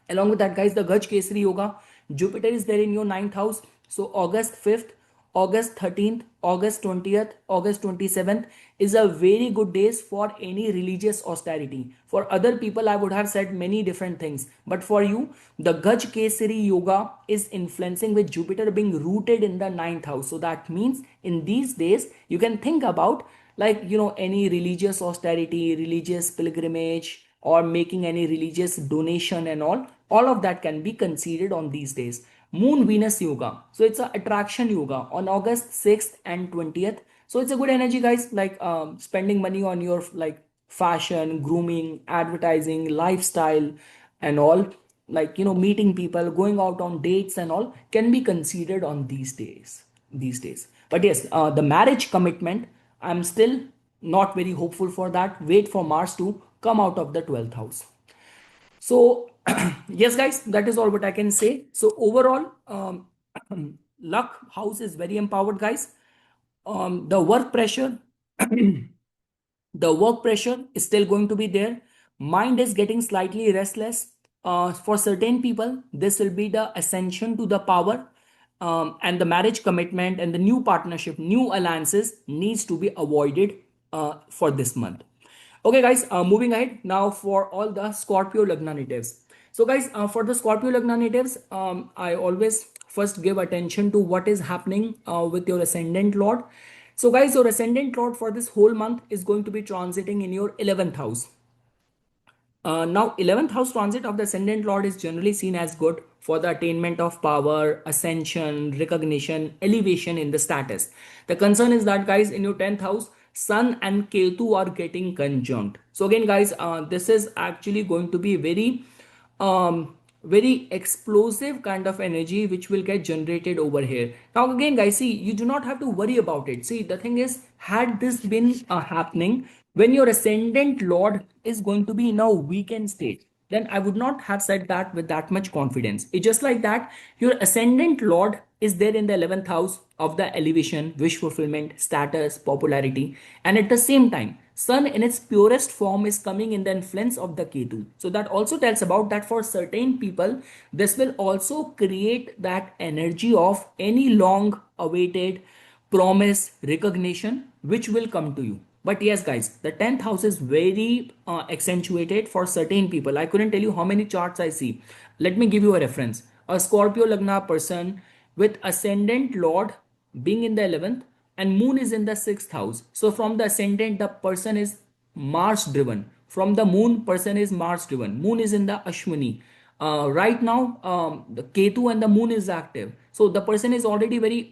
Along with that, guys, the Gaj Kesari Yoga, Jupiter is there in your ninth house. So August 5th, August 13th, August 20th, August 27th is a very good days for any religious austerity. For other people, I would have said many different things. But for you, the Gaj Kesari Yoga is influencing with Jupiter being rooted in the ninth house. So that means in these days, you can think about like, any religious austerity, religious pilgrimage, or making any religious donation and all of that can be considered on these days. Moon Venus Yoga, so it's a attraction yoga on August 6th and 20th. So it's a good energy, guys, like spending money on your like fashion, grooming, advertising, lifestyle and all, like meeting people, going out on dates and all can be considered on these days. But yes, the marriage commitment, I'm still not very hopeful for that. Wait for Mars to come out of the 12th house. So, yes, guys, that is all what I can say. So, overall, luck house is very empowered, guys. The work pressure, the work pressure is still going to be there. Mind is getting slightly restless. For certain people, this will be the ascension to the power, and the marriage commitment and the new partnership, new alliances needs to be avoided for this month. Okay, guys, moving ahead now for all the Scorpio Lagna natives. So, guys, for the Scorpio Lagna natives, I always first give attention to what is happening with your ascendant Lord. So, guys, your ascendant Lord for this whole month is going to be transiting in your 11th house. Now, 11th house transit of the ascendant Lord is generally seen as good for the attainment of power, ascension, recognition, elevation in the status. The concern is that, guys, in your 10th house, Sun and Ketu are getting conjunct. So, again, guys, this is actually going to be very explosive kind of energy which will get generated over here. Now again, guys, see, you do not have to worry about it. See, the thing is, had this been happening when your ascendant Lord is going to be in a weakened state, then I would not have said that with that much confidence. It's just like that your ascendant Lord is there in the 11th house of the elevation, wish fulfillment, status, popularity, and at the same time Sun in its purest form is coming in the influence of the Ketu. So that also tells about that for certain people, this will also create that energy of any long awaited promise, recognition, which will come to you. But yes, guys, the 10th house is very accentuated for certain people. I couldn't tell you how many charts I see. Let me give you a reference. A Scorpio Lagna person with ascendant Lord being in the 11th and moon is in the 6th house. So from the ascendant, the person is Mars driven. From the moon, person is Mars driven. Moon is in the Ashwini. Right now, the Ketu and the moon is active. So the person is already very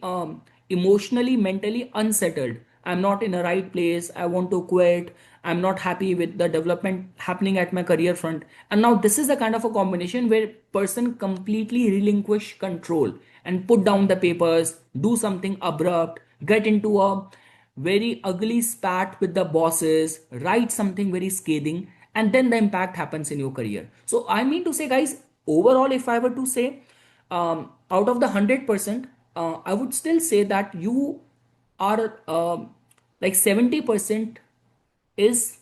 emotionally, mentally unsettled. I'm not in the right place. I want to quit. I'm not happy with the development happening at my career front. And now this is a kind of a combination where person completely relinquish control and put down the papers, do something abrupt, get into a very ugly spat with the bosses, write something very scathing, and then the impact happens in your career. So I mean to say, guys, overall, if I were to say, out of the 100%, I would still say that you are like 70% is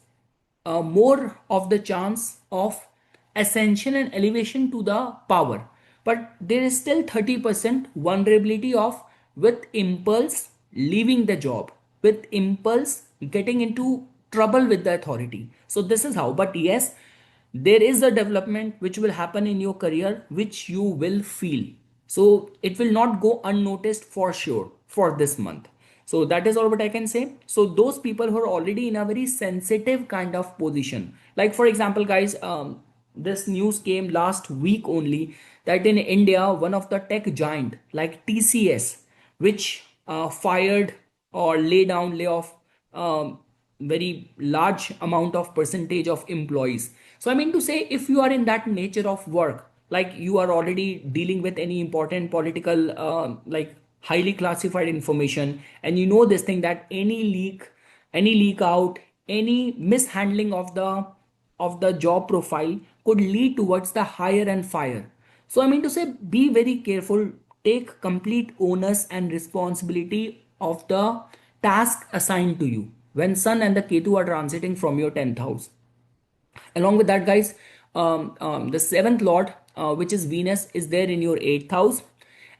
more of the chance of ascension and elevation to the power, but there is still 30% vulnerability of with impulse leaving the job, with impulse getting into trouble with the authority. So this is how. But yes, there is a development which will happen in your career which you will feel. So it will not go unnoticed for sure for this month. So that is all what I can say. So those people who are already in a very sensitive kind of position, like for example, guys, this news came last week only that in India, one of the tech giant like TCS, which fired or lay off very large amount of percentage of employees. So I mean to say, if you are in that nature of work, like you are already dealing with any important political like highly classified information, and you know this thing that any leak out, any mishandling of the of the job profile could lead towards the hire and fire. So I mean to say, be very careful, take complete onus and responsibility of the task assigned to you when Sun and the Ketu are transiting from your 10th house. Along with that, guys, the seventh lord, which is Venus, is there in your eighth house,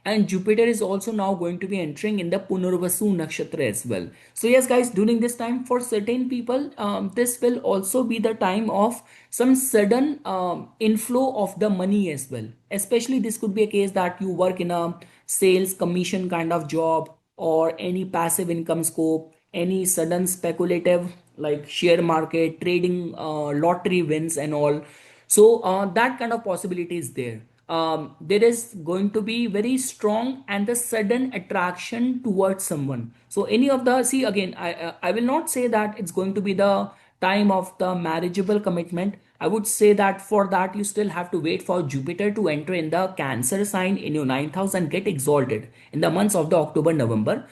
and Jupiter is also now going to be entering in the Punarvasu nakshatra as well. So yes, guys, during this time, for certain people, this will also be the time of some sudden inflow of the money as well. Especially this could be a case that you work in a sales commission kind of job, or any passive income scope, any sudden speculative like share market trading, lottery wins and all. So that kind of possibility is there. There is going to be very strong and the sudden attraction towards someone. So any of the, see again, I will not say that it's going to be the time of the marriageable commitment. I would say that for that you still have to wait for Jupiter to enter in the Cancer sign in your ninth house and get exalted in the months of the October, November.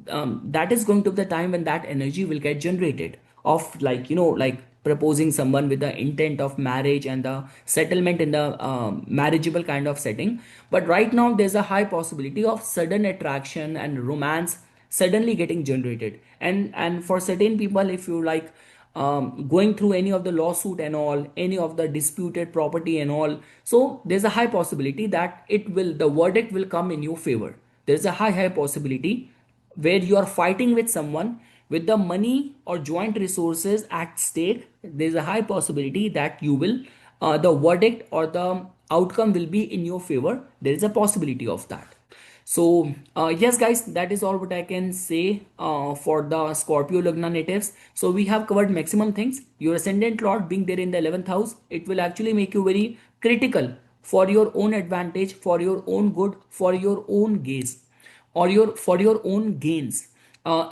That is going to be the time when that energy will get generated of, like, like proposing someone with the intent of marriage and the settlement in the marriageable kind of setting. But right now there's a high possibility of sudden attraction and romance suddenly getting generated. And for certain people, if you like, going through any of the lawsuit and all, any of the disputed property and all, so there's a high possibility that the verdict will come in your favor. There's a high possibility where you are fighting with someone with the money or joint resources at stake. There's a high possibility that you will, the verdict or the outcome will be in your favor. There is a possibility of that. So yes, guys, that is all what I can say for the Scorpio Lagna natives. So we have covered maximum things. Your ascendant lord being there in the 11th house, it will actually make you very critical for your own advantage, for your own good, for your own gaze, or for your own gains.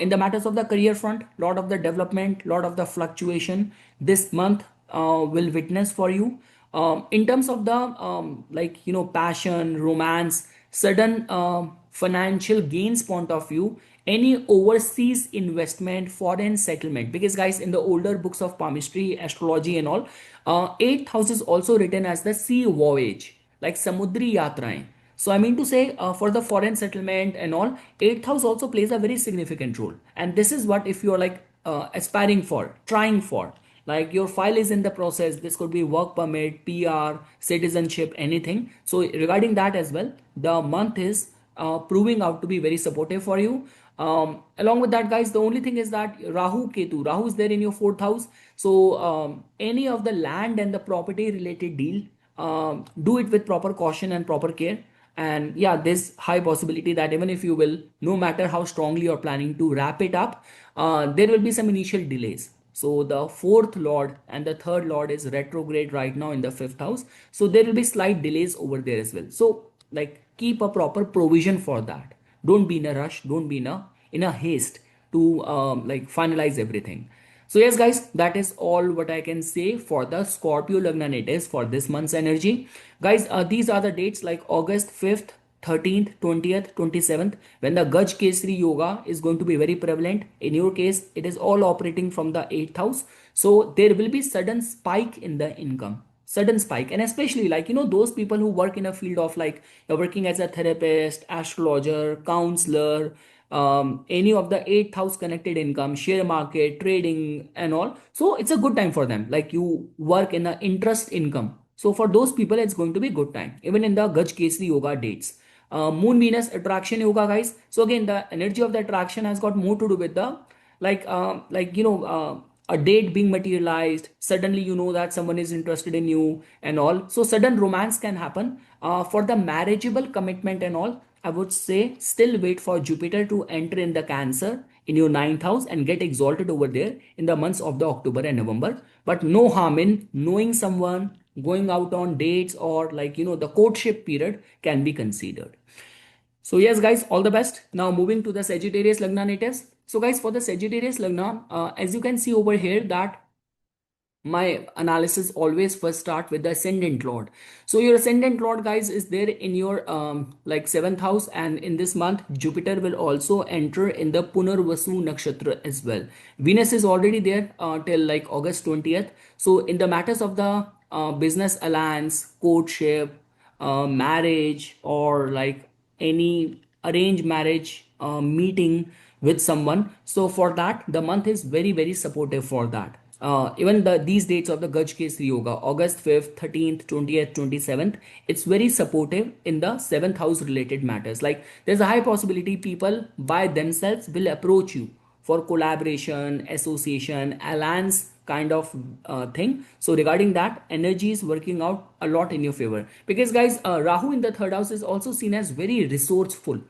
In the matters of the career front, lot of the development, lot of the fluctuation this month will witness for you. In terms of the like, passion, romance, sudden financial gains point of view, any overseas investment, foreign settlement, because guys, in the older books of palmistry, astrology and all, eighth house is also written as the sea voyage, like samudri yatraएं. So I mean to say, for the foreign settlement and all, eighth house also plays a very significant role. And this is what, if you're like aspiring for, trying for, like your file is in the process, this could be work permit, PR, citizenship, anything. So regarding that as well, the month is proving out to be very supportive for you. Along with that, guys, the only thing is that Rahu is there in your fourth house. So any of the land and the property related deal, do it with proper caution and proper care. And yeah, there's high possibility that even if you will, no matter how strongly you're planning to wrap it up, there will be some initial delays. So the fourth lord and the third lord is retrograde right now in the fifth house, so there will be slight delays over there as well. So like, keep a proper provision for that. Don't be in a rush, don't be in a haste to like finalize everything. So yes, guys, that is all what I can say for the Scorpio Lagna natives for this month's energy. Guys, these are the dates like August 5th, 13th, 20th, 27th, when the Gaj Kesri Yoga is going to be very prevalent. In your case, it is all operating from the 8th house. So there will be sudden spike in the income, sudden spike. And especially, like, those people who work in a field of, like, you're working as a therapist, astrologer, counselor, any of the eighth house connected income, share market, trading and all. So it's a good time for them. Like, you work in a interest income. So for those people, it's going to be a good time. Even in the Gaj Kesri Yoga dates. Moon Venus attraction yoga, guys. So again, the energy of the attraction has got more to do with the, a date being materialized. Suddenly you know that someone is interested in you and all. So sudden romance can happen. For the marriageable commitment and all, I would say still wait for Jupiter to enter in the Cancer in your ninth house and get exalted over there in the months of the October and November. But no harm in knowing someone, going out on dates, or, like, the courtship period can be considered. So yes, guys, all the best. Now moving to the Sagittarius Lagna natives. So guys, for the Sagittarius Lagna, as you can see over here, that my analysis always first start with the ascendant lord. So your ascendant lord, guys, is there in your like seventh house, and in this month Jupiter will also enter in the Punarvasu nakshatra as well. Venus is already there till like August 20th. So in the matters of the business alliance, courtship, marriage, or like any arranged marriage meeting with someone, so for that the month is very very supportive for that. Even these dates of the Gaj Kesri Yoga, August 5th, 13th, 20th, 27th, it's very supportive in the 7th house related matters. Like there's a high possibility people by themselves will approach you for collaboration, association, alliance kind of thing. So regarding that, energy is working out a lot in your favor, because guys, Rahu in the third house is also seen as very resourceful.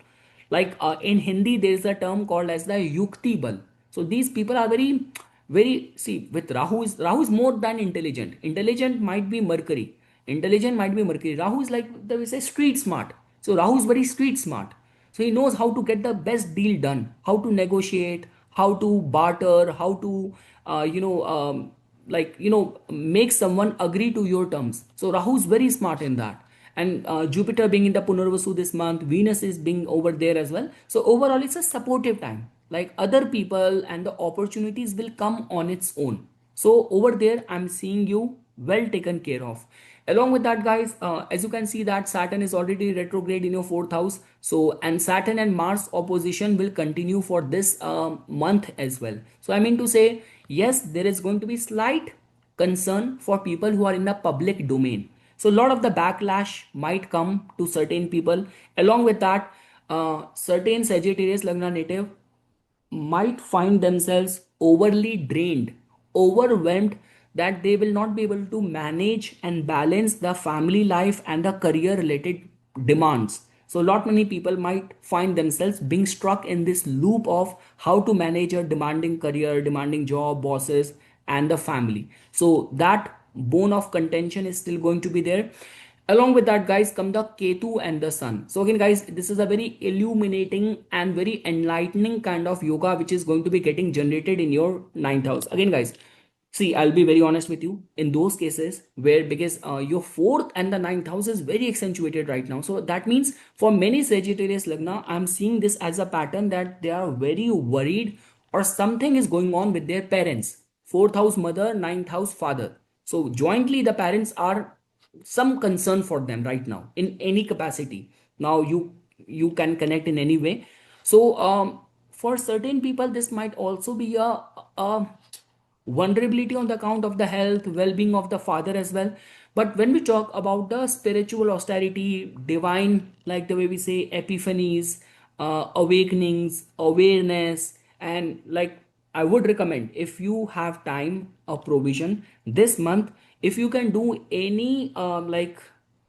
Like in Hindi there is a term called as the yukti bal. So these people are very very, see, with Rahu is more than intelligent might be Mercury. Rahu is like they will say street smart. So Rahu is very street smart. So he knows how to get the best deal done, how to negotiate, how to barter, how to like make someone agree to your terms. So Rahu is very smart in that. And Jupiter being in the Punarvasu this month, Venus is being over there as well. So overall it's a supportive time, like other people and the opportunities will come on its own. So over there I'm seeing you well taken care of. Along with that, guys, as you can see that Saturn is already retrograde in your fourth house. So and Saturn and Mars opposition will continue for this month as well. So I mean to say, yes, there is going to be slight concern for people who are in the public domain. So a lot of the backlash might come to certain people. Along with that, certain Sagittarius Lagna native might find themselves overly drained, overwhelmed, that they will not be able to manage and balance the family life and the career related demands. So, lot many people might find themselves being struck in this loop of how to manage a demanding career, demanding job, bosses, and the family. So, that bone of contention is still going to be there. Along with that, guys, come the Ketu and the Sun. So again, guys, this is a very illuminating and very enlightening kind of yoga which is going to be getting generated in your ninth house. Again, guys, see, I'll be very honest with you. In those cases where, because your fourth and the ninth house is very accentuated right now, so that means for many Sagittarius Lagna, I'm seeing this as a pattern that they are very worried or something is going on with their parents. Fourth house mother, ninth house father. So jointly the parents are some concern for them right now in any capacity. Now you can connect in any way. So for certain people this might also be a vulnerability on the account of the health well-being of the father as well. But when we talk about the spiritual austerity, divine, like the way we say epiphanies, awakenings, awareness, and like I would recommend, if you have time or provision this month, if you can do any like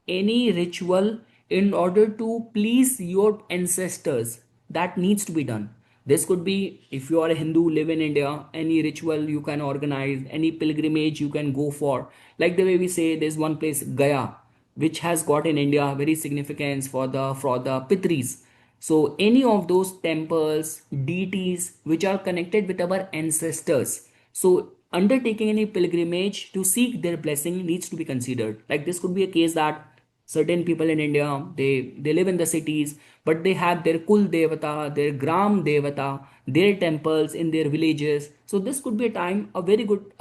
any ritual in order to please your ancestors, that needs to be done. This could be, if you are a Hindu, live in India, any ritual you can organize, any pilgrimage you can go for. Like the way we say, there's one place, Gaya, which has got in India very significance for the Pitris. So any of those temples, deities which are connected with our ancestors. So undertaking any pilgrimage to seek their blessing needs to be considered. Like this could be a case that certain people in India, they live in the cities, but they have their Kul Devata, their Gram Devata, their temples in their villages. So this could be a time, a very good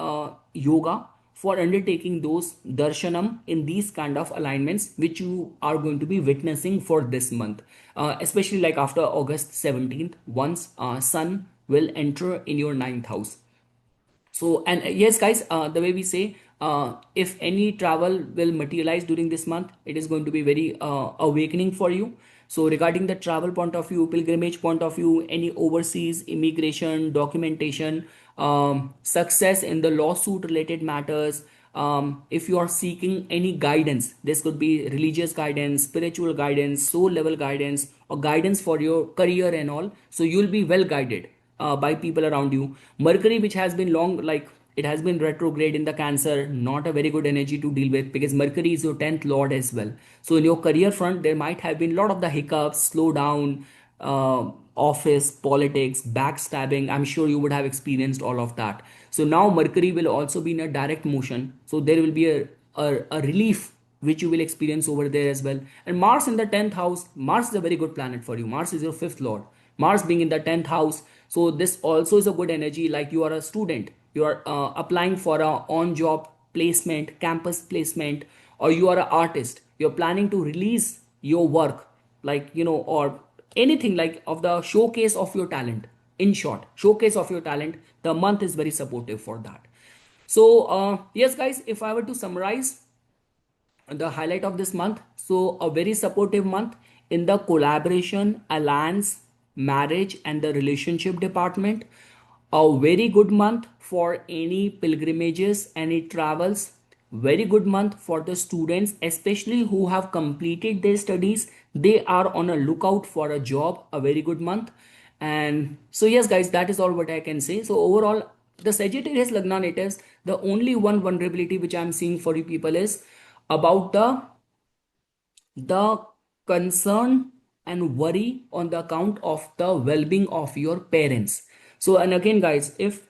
yoga for undertaking those darshanam in these kind of alignments which you are going to be witnessing for this month, especially like after August 17th, once sun will enter in your ninth house. So, and yes, guys, the way we say, if any travel will materialize during this month, it is going to be very awakening for you. So regarding the travel point of view, pilgrimage point of view, any overseas immigration, documentation, success in the lawsuit related matters, if you are seeking any guidance, this could be religious guidance, spiritual guidance, soul level guidance, or guidance for your career and all, so you'll be well guided by people around you. Mercury, which has been long, like it has been retrograde in the Cancer, not a very good energy to deal with, because Mercury is your 10th lord as well. So in your career front, there might have been a lot of the hiccups, slow down, office politics, backstabbing. I'm sure you would have experienced all of that. So now Mercury will also be in a direct motion, so there will be a relief which you will experience over there as well. And Mars in the 10th house, Mars is a very good planet for you. Mars is your fifth lord. Mars being in the 10th house, so this also is a good energy. Like you are a student, you are applying for a on job placement, campus placement, or you are an artist, you're planning to release your work, like or anything like of the showcase of your talent. In short, showcase of your talent, the month is very supportive for that. So yes guys, if I were to summarize the highlight of this month, so a very supportive month in the collaboration, alliance, marriage and the relationship department. A very good month for any pilgrimages, any travels. Very good month for the students, especially who have completed their studies, they are on a lookout for a job. A very good month. And so yes guys, that is all what I can say. So overall, the Sagittarius Lagna natives, the only one vulnerability which I'm seeing for you people is about the concern and worry on the account of the well-being of your parents. So and again guys, if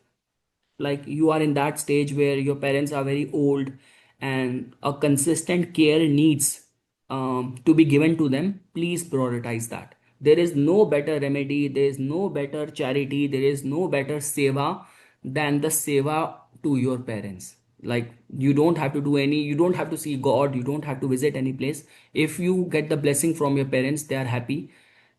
like you are in that stage where your parents are very old and a consistent care needs to be given to them, please prioritize that. There is no better remedy, there is no better charity, there is no better seva than the seva to your parents. Like you don't have to do any, you don't have to see god, you don't have to visit any place. If you get the blessing from your parents, they are happy,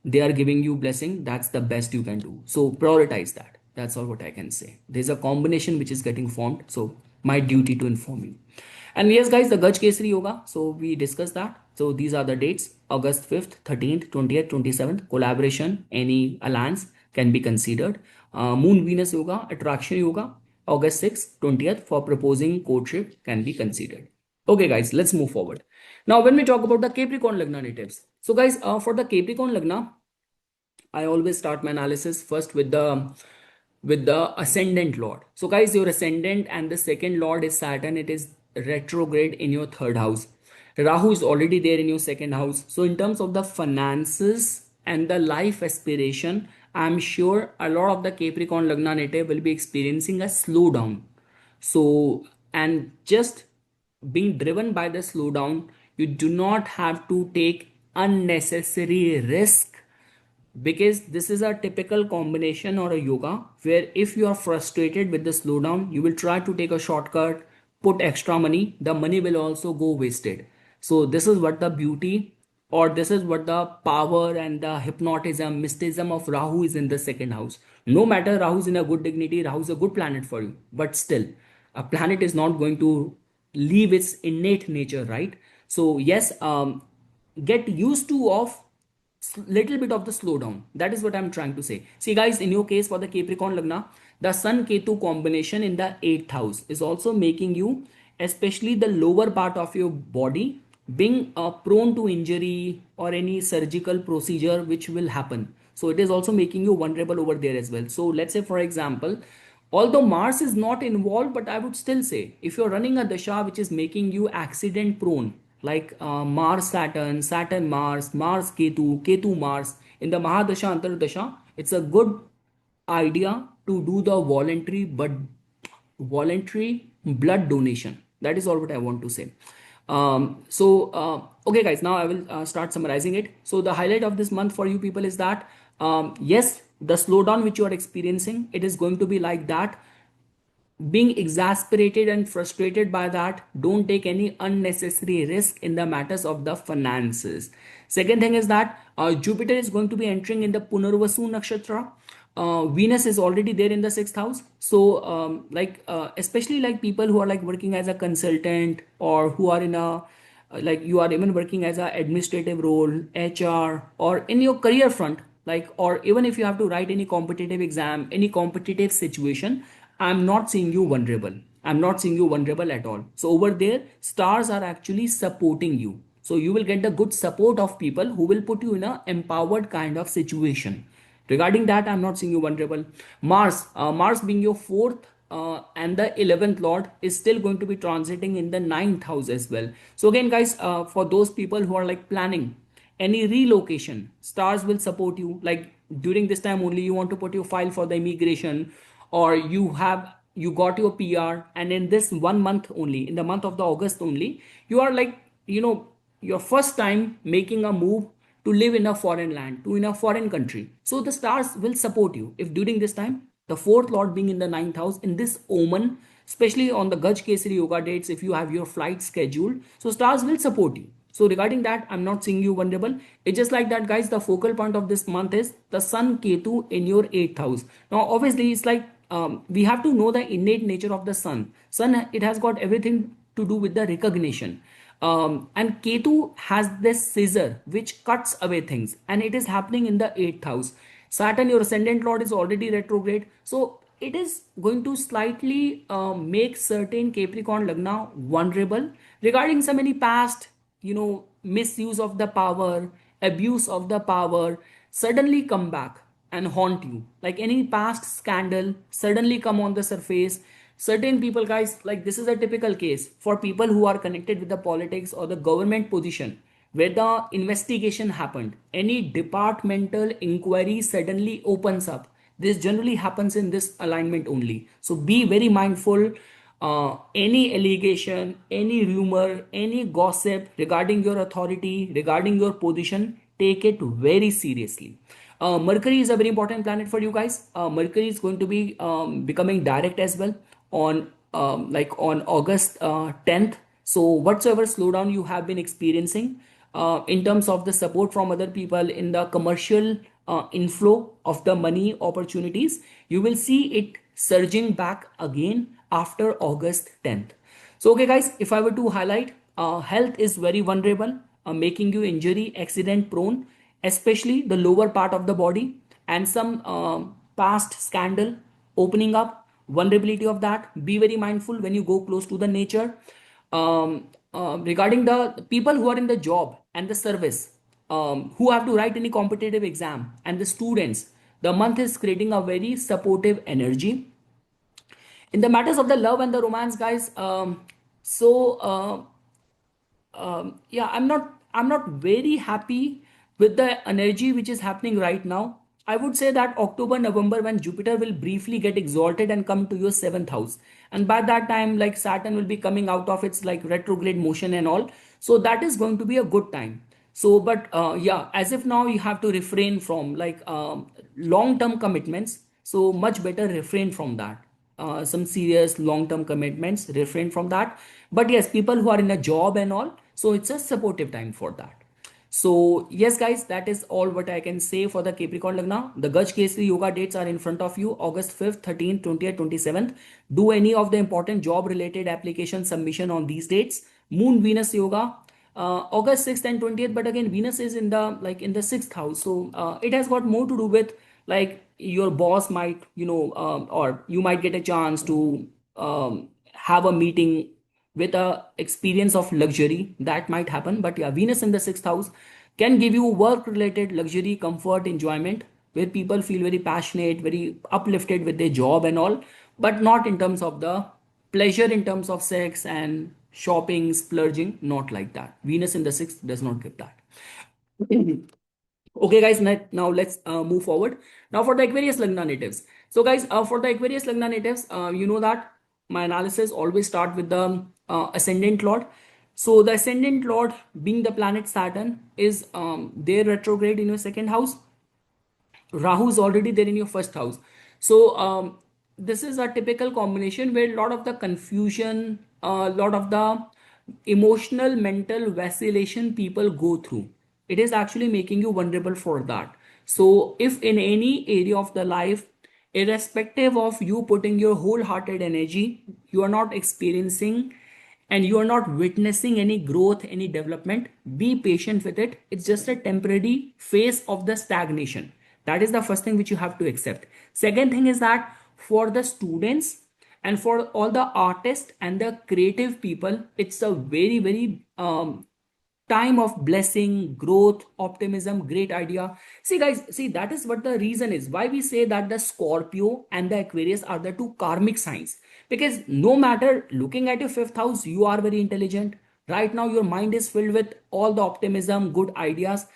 they are giving you blessing, that's the best you can do. So prioritize that. That's all what I can say. There's a combination which is getting formed, so my duty to inform you. And yes guys, the Gaj Kesari Yoga, so we discussed that. So these are the dates: August 5th, 13th, 20th, 27th. Collaboration, any alliance can be considered. Moon Venus Yoga, attraction yoga, August 6th, 20th, for proposing courtship can be considered. Okay guys, let's move forward. Now when we talk about the Capricorn Lagna natives, so guys, for the Capricorn Lagna, I always start my analysis first with the ascendant lord. So guys, your ascendant and the second lord is Saturn. It is retrograde in your third house. Rahu is already there in your second house. So in terms of the finances and the life aspiration, I'm sure a lot of the Capricorn Lagna native will be experiencing a slowdown. So and just being driven by the slowdown, you do not have to take unnecessary risk, because this is a typical combination or a yoga where if you are frustrated with the slowdown, you will try to take a shortcut, put extra money, the money will also go wasted. So this is what the beauty, or this is what the power and the hypnotism, mysticism of Rahu is in the second house. No matter Rahu is in a good dignity, Rahu is a good planet for you, but still a planet is not going to leave its innate nature, right? So yes, get used to of little bit of the slowdown. That is what I'm trying to say. See guys, in your case for the Capricorn Lagna, the Sun Ketu combination in the 8th house is also making you, especially the lower part of your body, being prone to injury or any surgical procedure which will happen. So it is also making you vulnerable over there as well. So let's say for example, although Mars is not involved, but I would still say if you're running a dasha which is making you accident prone, like Mars Saturn, Saturn Mars, Mars Ketu, Ketu Mars in the Mahadasha Antardasha, it's a good idea to do the voluntary blood donation. That is all what I want to say. Okay guys, now I will start summarizing it. So the highlight of this month for you people is that yes, the slowdown which you are experiencing, it is going to be like that. Being exasperated and frustrated by that, don't take any unnecessary risk in the matters of the finances. Second thing is that Jupiter is going to be entering in the Punarvasu nakshatra. Venus is already there in the sixth house. So especially like people who are like working as a consultant, or who are in a like you are even working as a administrative role, HR, or in your career front, like, or even if you have to write any competitive exam, any competitive situation, I'm not seeing you vulnerable. I'm not seeing you vulnerable at all. So over there, stars are actually supporting you. So you will get the good support of people who will put you in a empowered kind of situation. Regarding that, I'm not seeing you vulnerable. Mars being your fourth and the 11th lord is still going to be transiting in the ninth house as well. So again guys, for those people who are like planning any relocation, stars will support you. Like during this time only you want to put your file for the immigration, or you got your PR, and in this 1 month only, in the month of the August only, you are like, your first time making a move to live in a foreign land, to in a foreign country. So the stars will support you if during this time, the fourth lord being in the ninth house in this omen, especially on the Gaj Kesari yoga dates, if you have your flight scheduled, so stars will support you. So regarding that, I'm not seeing you vulnerable. It's just like that, guys. The focal point of this month is the Sun Ketu in your eighth house. Now, obviously, it's like we have to know the innate nature of the Sun. Sun, it has got everything to do with the recognition. And Ketu has this scissor which cuts away things, and it is happening in the eighth house. Saturn, your ascendant lord, is already retrograde, so it is going to slightly make certain Capricorn Lagna vulnerable regarding some any past, misuse of the power, abuse of the power, suddenly come back and haunt you. Like any past scandal suddenly come on the surface. Certain people, guys, like this is a typical case for people who are connected with the politics or the government position where the investigation happened. Any departmental inquiry suddenly opens up. This generally happens in this alignment only. So be very mindful. Any allegation, any rumor, any gossip regarding your authority, regarding your position, take it very seriously. Mercury is a very important planet for you guys. Mercury is going to be becoming direct as well on on August 10th. So whatsoever slowdown you have been experiencing in terms of the support from other people in the commercial inflow of the money opportunities, you will see it surging back again after August 10th. So okay guys, if I were to highlight, health is very vulnerable, making you injury accident prone, especially the lower part of the body, and some past scandal opening up, vulnerability of that. Be very mindful when you go close to the nature. Regarding the people who are in the job and the service, who have to write any competitive exam, and the students, the month is creating a very supportive energy. In the matters of the love and the romance, guys, yeah, I'm not very happy with the energy which is happening right now. I would say that October, November, when Jupiter will briefly get exalted and come to your seventh house, and by that time, like Saturn will be coming out of its like retrograde motion and all, so that is going to be a good time. So but yeah, as if now you have to refrain from like long term commitments, so much better refrain from that. Some serious long term commitments, refrain from that. But yes, people who are in a job and all, so it's a supportive time for that. So yes guys, that is all what I can say for the Capricorn Lagna. The Gaj Kesari yoga dates are in front of you: August 5th, 13th, 20th, 27th. Do any of the important job related application submission on these dates. Moon Venus yoga, August 6th and 20th, but again Venus is in the in the sixth house, so it has got more to do with like your boss might, or you might get a chance to have a meeting with a experience of luxury that might happen. But yeah, Venus in the sixth house can give you work related luxury, comfort, enjoyment, where people feel very passionate, very uplifted with their job and all, but not in terms of the pleasure in terms of sex and shopping, splurging, not like that. Venus in the sixth does not give that. Okay, guys, now let's move forward. Now for the Aquarius Lagna natives. So, guys, for the Aquarius Lagna natives, you know that my analysis always start with the ascendant lord. So, the ascendant lord, being the planet Saturn, is there retrograde in your second house. Rahu is already there in your first house. So this is a typical combination where a lot of the confusion, a lot of the emotional, mental vacillation people go through. It is actually making you vulnerable for that. So if in any area of the life, irrespective of you putting your wholehearted energy, you are not experiencing and you are not witnessing any growth, any development, be patient with it. It's just a temporary phase of the stagnation. That is the first thing which you have to accept. Second thing is that for the students and for all the artists and the creative people, it's a very, very time of blessing, growth, optimism, great idea. See, guys, see, that is what the reason is why we say that the Scorpio and the Aquarius are the two karmic signs. Because no matter looking at your fifth house, you are very intelligent. Right now, your mind is filled with all the optimism, good ideas.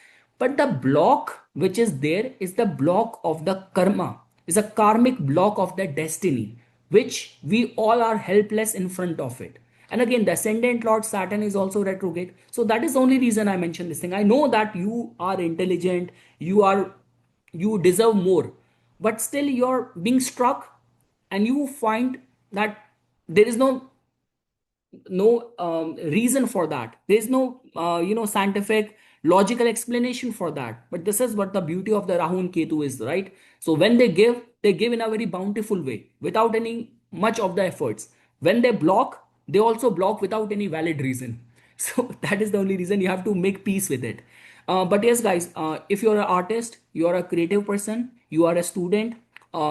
But the block which is there is the block of the karma, is a karmic block of the destiny, which we all are helpless in front of it. And again, the ascendant Lord Saturn is also retrograde. So that is the only reason I mentioned this thing. I know that you are intelligent, you deserve more, but still you're being struck, and you find that there is no reason for that. There's no scientific logical explanation for that. But this is what the beauty of the Rahu and Ketu is, right? So when they give in a very bountiful way without any much of the efforts. When they block, they also block without any valid reason. So that is the only reason. You have to make peace with it. But yes, guys, if you're an artist, you're a creative person, you are a student,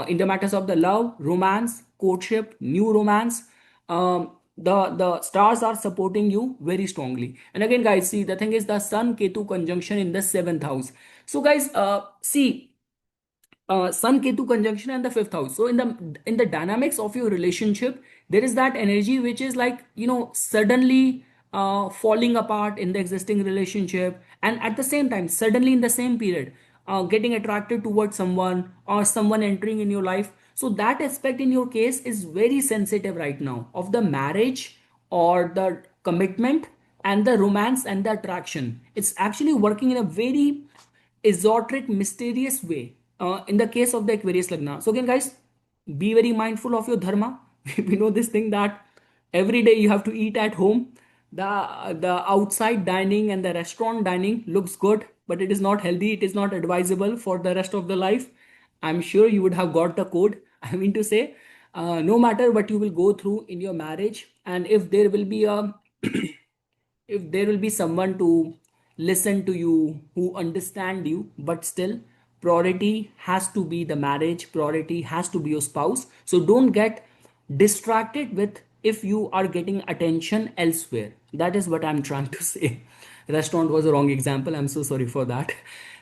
in the matters of the love, romance, courtship, new romance, the stars are supporting you very strongly. And again, guys, see, the thing is the Sun Ketu conjunction in the seventh house. So guys, see, Sun Ketu conjunction and the fifth house. So in the dynamics of your relationship, there is that energy which is like, suddenly falling apart in the existing relationship, and at the same time suddenly in the same period getting attracted towards someone, or someone entering in your life. So that aspect in your case is very sensitive right now of the marriage or the commitment and the romance and the attraction. It's actually working in a very esoteric, mysterious way in the case of the Aquarius Lagna. So again, guys, be very mindful of your dharma. We know this thing that every day you have to eat at home. The outside dining and the restaurant dining looks good, but it is not healthy. It is not advisable for the rest of the life. I'm sure you would have got the code. I mean to say, no matter what you will go through in your marriage, and if there will be a if there will be someone to listen to you, who understand you, but still priority has to be the marriage, priority has to be your spouse. So don't get distracted with if you are getting attention elsewhere. That is what I'm trying to say. Restaurant was a wrong example, I'm so sorry for that.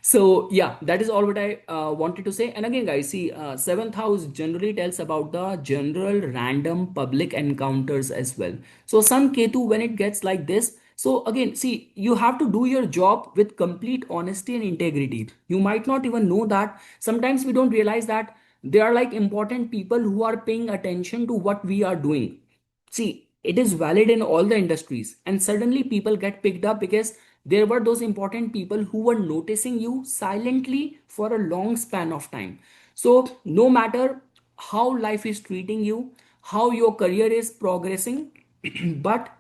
So yeah, that is all what I wanted to say. And again, guys, see, seventh house generally tells about the general random public encounters as well. So Sun Ketu, when it gets like this, so again, see, you have to do your job with complete honesty and integrity. You might not even know that. Sometimes we don't realize that they are like important people who are paying attention to what we are doing. See, it is valid in all the industries, and suddenly people get picked up because there were those important people who were noticing you silently for a long span of time. So no matter how life is treating you, how your career is progressing, but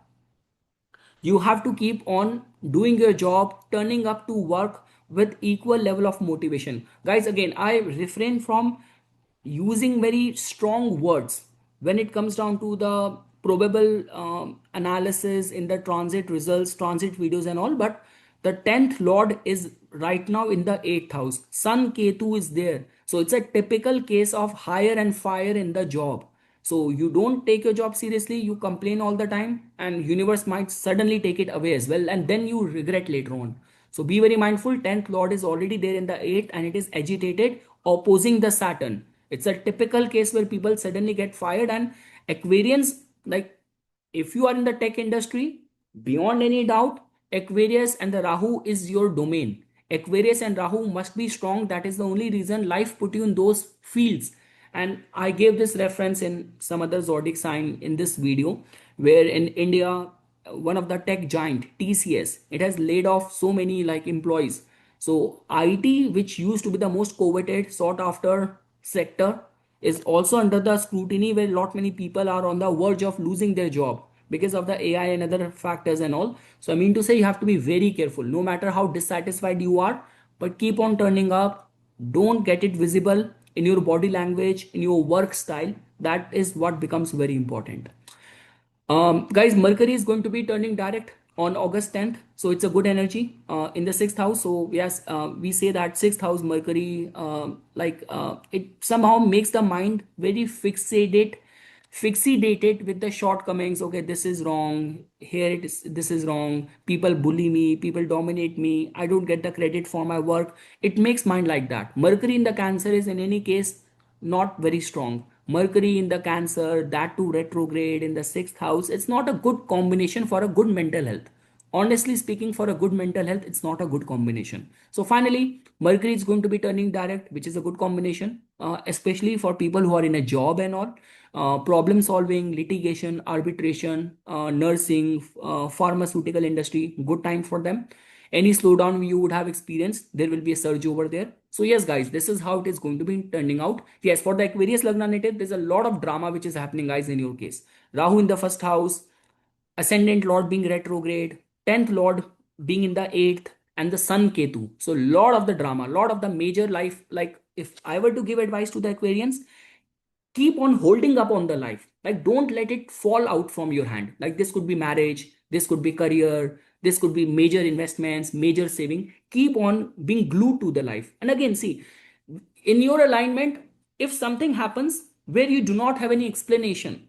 you have to keep on doing your job, turning up to work with equal level of motivation. Guys, again, I refrain from using very strong words when it comes down to the probable analysis in the transit results, transit videos and all. But the 10th lord is right now in the 8th house. Sun Ketu is there, so it's a typical case of hire and fire in the job. So you don't take your job seriously, you complain all the time, and universe might suddenly take it away as well, and then you regret later on. So be very mindful. 10th lord is already there in the 8th, and it is agitated opposing the Saturn. It's a typical case where people suddenly get fired. And Aquarians, like, if you are in the tech industry, beyond any doubt, Aquarius and the Rahu is your domain. Aquarius and Rahu must be strong. That is the only reason life put you in those fields. And I gave this reference in some other zodiac sign in this video, where in India, one of the tech giant TCS, it has laid off so many like employees. So IT, which used to be the most coveted, sought after sector, is also under the scrutiny, where lot many people are on the verge of losing their job because of the AI and other factors and all. So I mean to say, you have to be very careful no matter how dissatisfied you are, but keep on turning up. Don't get it visible in your body language, in your work style. That is what becomes very important. Guys, Mercury is going to be turning direct on August 10th. So it's a good energy in the sixth house. So yes, we say that sixth house Mercury, it somehow makes the mind very fixated with the shortcomings. Okay, this is wrong. Here it is. This is wrong. People bully me. People dominate me. I don't get the credit for my work. It makes mind like that. Mercury in the Cancer is in any case not very strong. Mercury in the Cancer, that too retrograde in the sixth house. It's not a good combination for a good mental health. honestly speaking, for a good mental health, it's not a good combination. So finally, Mercury is going to be turning direct, which is a good combination, especially for people who are in a job and all. Problem solving, litigation, arbitration, nursing, pharmaceutical industry, good time for them. Any slowdown you would have experienced, there will be a surge over there. So yes, guys, this is how it is going to be turning out. Yes, for the Aquarius Lagna native, there's a lot of drama which is happening, guys, in your case. Rahu in the first house, ascendant lord being retrograde, 10th lord being in the 8th, and the sun Ketu. So lot of the drama, lot of the major life, like if I were to give advice to the Aquarians, keep on holding up on the life. Like don't let it fall out from your hand. Like this could be marriage, this could be career, this could be major investments, major saving. Keep on being glued to the life. And again, see, in your alignment, if something happens where you do not have any explanation,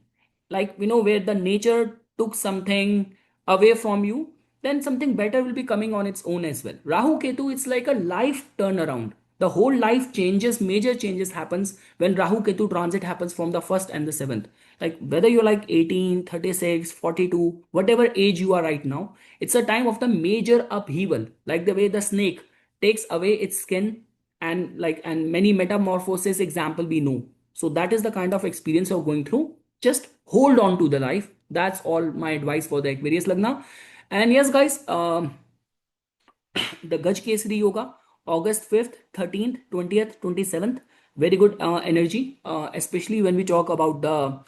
like where the nature took something away from you, then something better will be coming on its own as well. Rahu Ketu, it's like a life turnaround. The whole life changes, major changes happens when Rahu Ketu transit happens from the 1st and the 7th. Like whether you're like 18, 36, 42, whatever age you are right now, it's a time of the major upheaval. Like the way the snake takes away its skin, and many metamorphosis example we know. So that is the kind of experience you're going through. Just hold on to the life. That's all my advice for the Aquarius Lagna. And yes, guys, the Gaj Kesari Yoga, August 5th, 13th, 20th, 27th. Very good energy, especially when we talk about the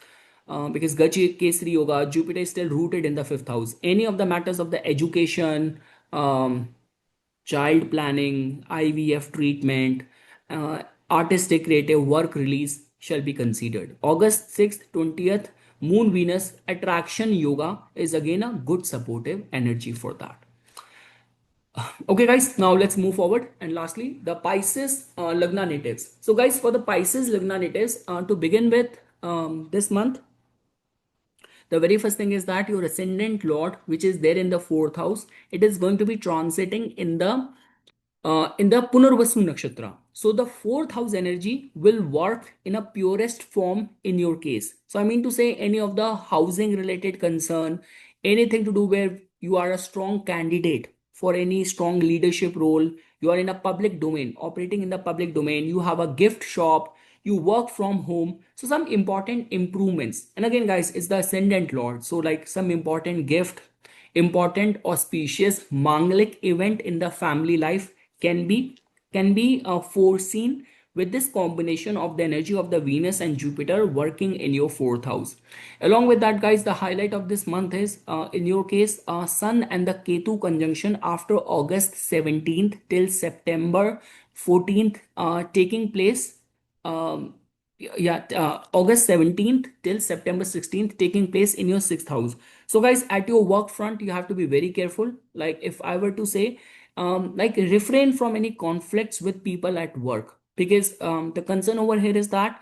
because Gaj Kesari Yoga, Jupiter is still rooted in the fifth house. Any of the matters of the education, child planning, IVF treatment, artistic creative work release shall be considered. August 6th, 20th, Moon Venus attraction yoga is again a good supportive energy for that. Okay, guys, now let's move forward. And lastly, the Pisces Lagna natives. So, guys, for the Pisces Lagna natives, to begin with, this month, the very first thing is that your ascendant lord, which is there in the fourth house, it is going to be transiting in the Punarvasu Nakshatra. So the fourth house energy will work in a purest form in your case. So I mean to say any of the housing related concern, anything to do where you are a strong candidate for any strong leadership role, you are in a public domain, operating in the public domain, you have a gift shop, you work from home. So some important improvements. And again, guys, it's the ascendant lord. So like some important gift, important auspicious manglik event in the family life can be foreseen with this combination of the energy of the Venus and Jupiter working in your fourth house. Along with that, guys, the highlight of this month is in your case Sun and the Ketu conjunction after August 17th till September 14th taking place. um, August 17th till September 16th taking place in your sixth house. So guys, at your work front, you have to be very careful. Like if I were to say, like refrain from any conflicts with people at work, because the concern over here is that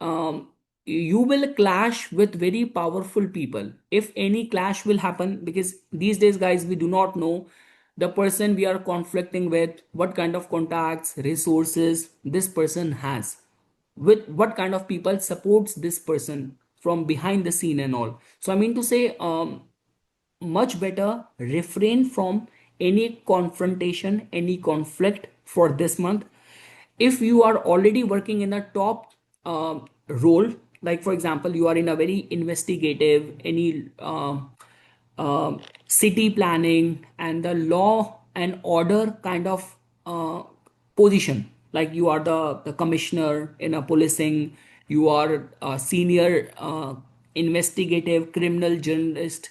um, you will clash with very powerful people. If any clash will happen, because these days, guys, we do not know the person we are conflicting with, what kind of contacts, resources this person has, with what kind of people supports this person from behind the scene and all. So I mean to say, much better refrain from any confrontation, any conflict for this month. If you are already working in a top role, like for example you are in a very investigative, any city planning and the law and order kind of position, like you are the commissioner in a policing, you are a senior investigative criminal journalist,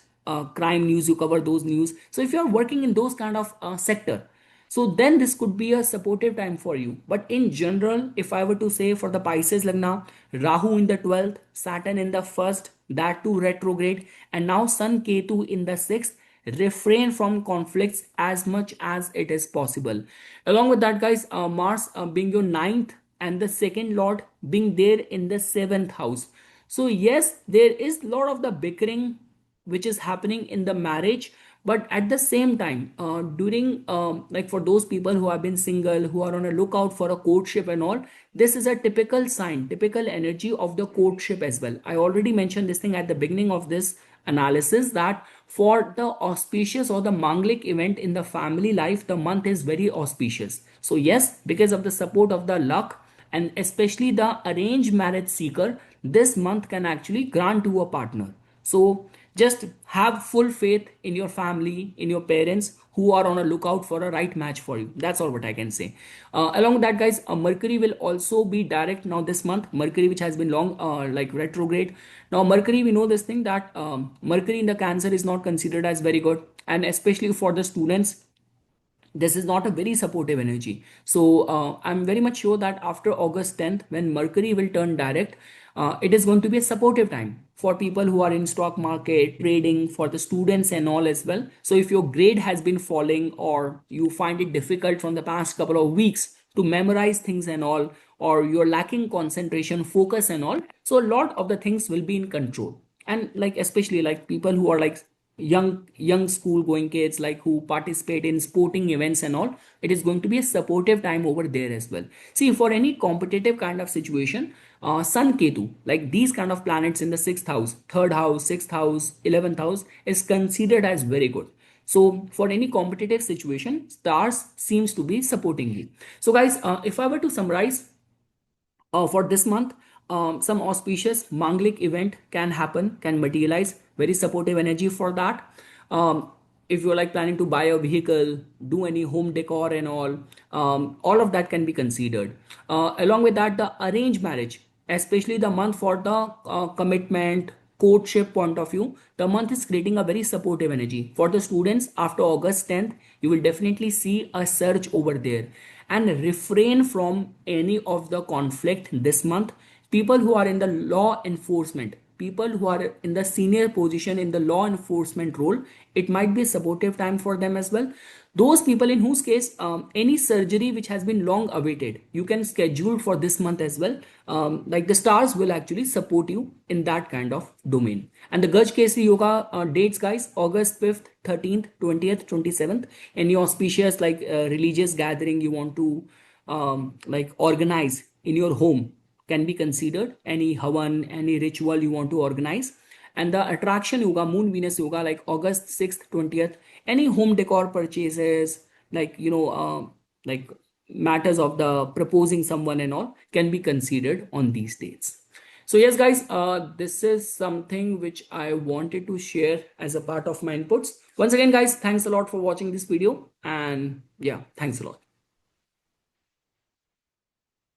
crime news, you cover those news. So if you are working in those kind of sector, so then this could be a supportive time for you. But in general, if I were to say for the Pisces Lagna, Rahu in the 12th, Saturn in the first, that too retrograde, and now Sun Ketu in the 6th, refrain from conflicts as much as it is possible. Along with that, guys, Mars being your ninth and the second lord being there in the seventh house. So yes, there is a lot of the bickering which is happening in the marriage, but at the same time during like for those people who have been single, who are on a lookout for a courtship and all, this is a typical sign, typical energy of the courtship as well. I already mentioned this thing at the beginning of this analysis that for the auspicious or the Manglik event in the family life, the month is very auspicious. So yes, because of the support of the luck and especially the arranged marriage seeker, this month can actually grant to a partner. So just have full faith in your family, in your parents who are on a lookout for a right match for you. That's all what I can say. Along with that, guys, Mercury will also be direct now this month. Mercury, which has been long like retrograde. Now, Mercury, we know this thing that Mercury in the Cancer is not considered as very good, and especially for the students this is not a very supportive energy. So I'm very much sure that after August 10th, when Mercury will turn direct, it is going to be a supportive time for people who are in stock market trading, for the students and all as well. So if your grade has been falling or you find it difficult from the past couple of weeks to memorize things and all, or you're lacking concentration, focus and all, so a lot of the things will be in control. And like especially like people who are like young school going kids, like who participate in sporting events and all, it is going to be a supportive time over there as well. See, for any competitive kind of situation, Sun, Ketu, like these kind of planets in the sixth house, third house, sixth house, 11th house is considered as very good. So for any competitive situation, stars seems to be supporting you. So guys, if I were to summarize for this month, some auspicious Manglik event can happen, can materialize. Very supportive energy for that. If you're like planning to buy a vehicle, do any home decor and all of that can be considered. Along with that, the arranged marriage, especially the month for the commitment, courtship point of view, the month is creating a very supportive energy. For the students, after August 10th, you will definitely see a surge over there, and refrain from any of the conflict this month. People who are in the law enforcement, people who are in the senior position in the law enforcement role, it might be a supportive time for them as well. Those people in whose case any surgery which has been long awaited, you can schedule for this month as well. Like the stars will actually support you in that kind of domain. And the Gaj Kesri Yoga dates, guys, August 5th, 13th, 20th, 27th. Any auspicious like religious gathering you want to like organize in your home can be considered. Any havan, any ritual you want to organize. And the attraction yoga, Moon Venus yoga, like August 6th, 20th, any home decor purchases, like like matters of the proposing someone and all can be considered on these dates. So yes, guys, this is something which I wanted to share as a part of my inputs. Once again, guys, thanks a lot for watching this video, and yeah, thanks a lot.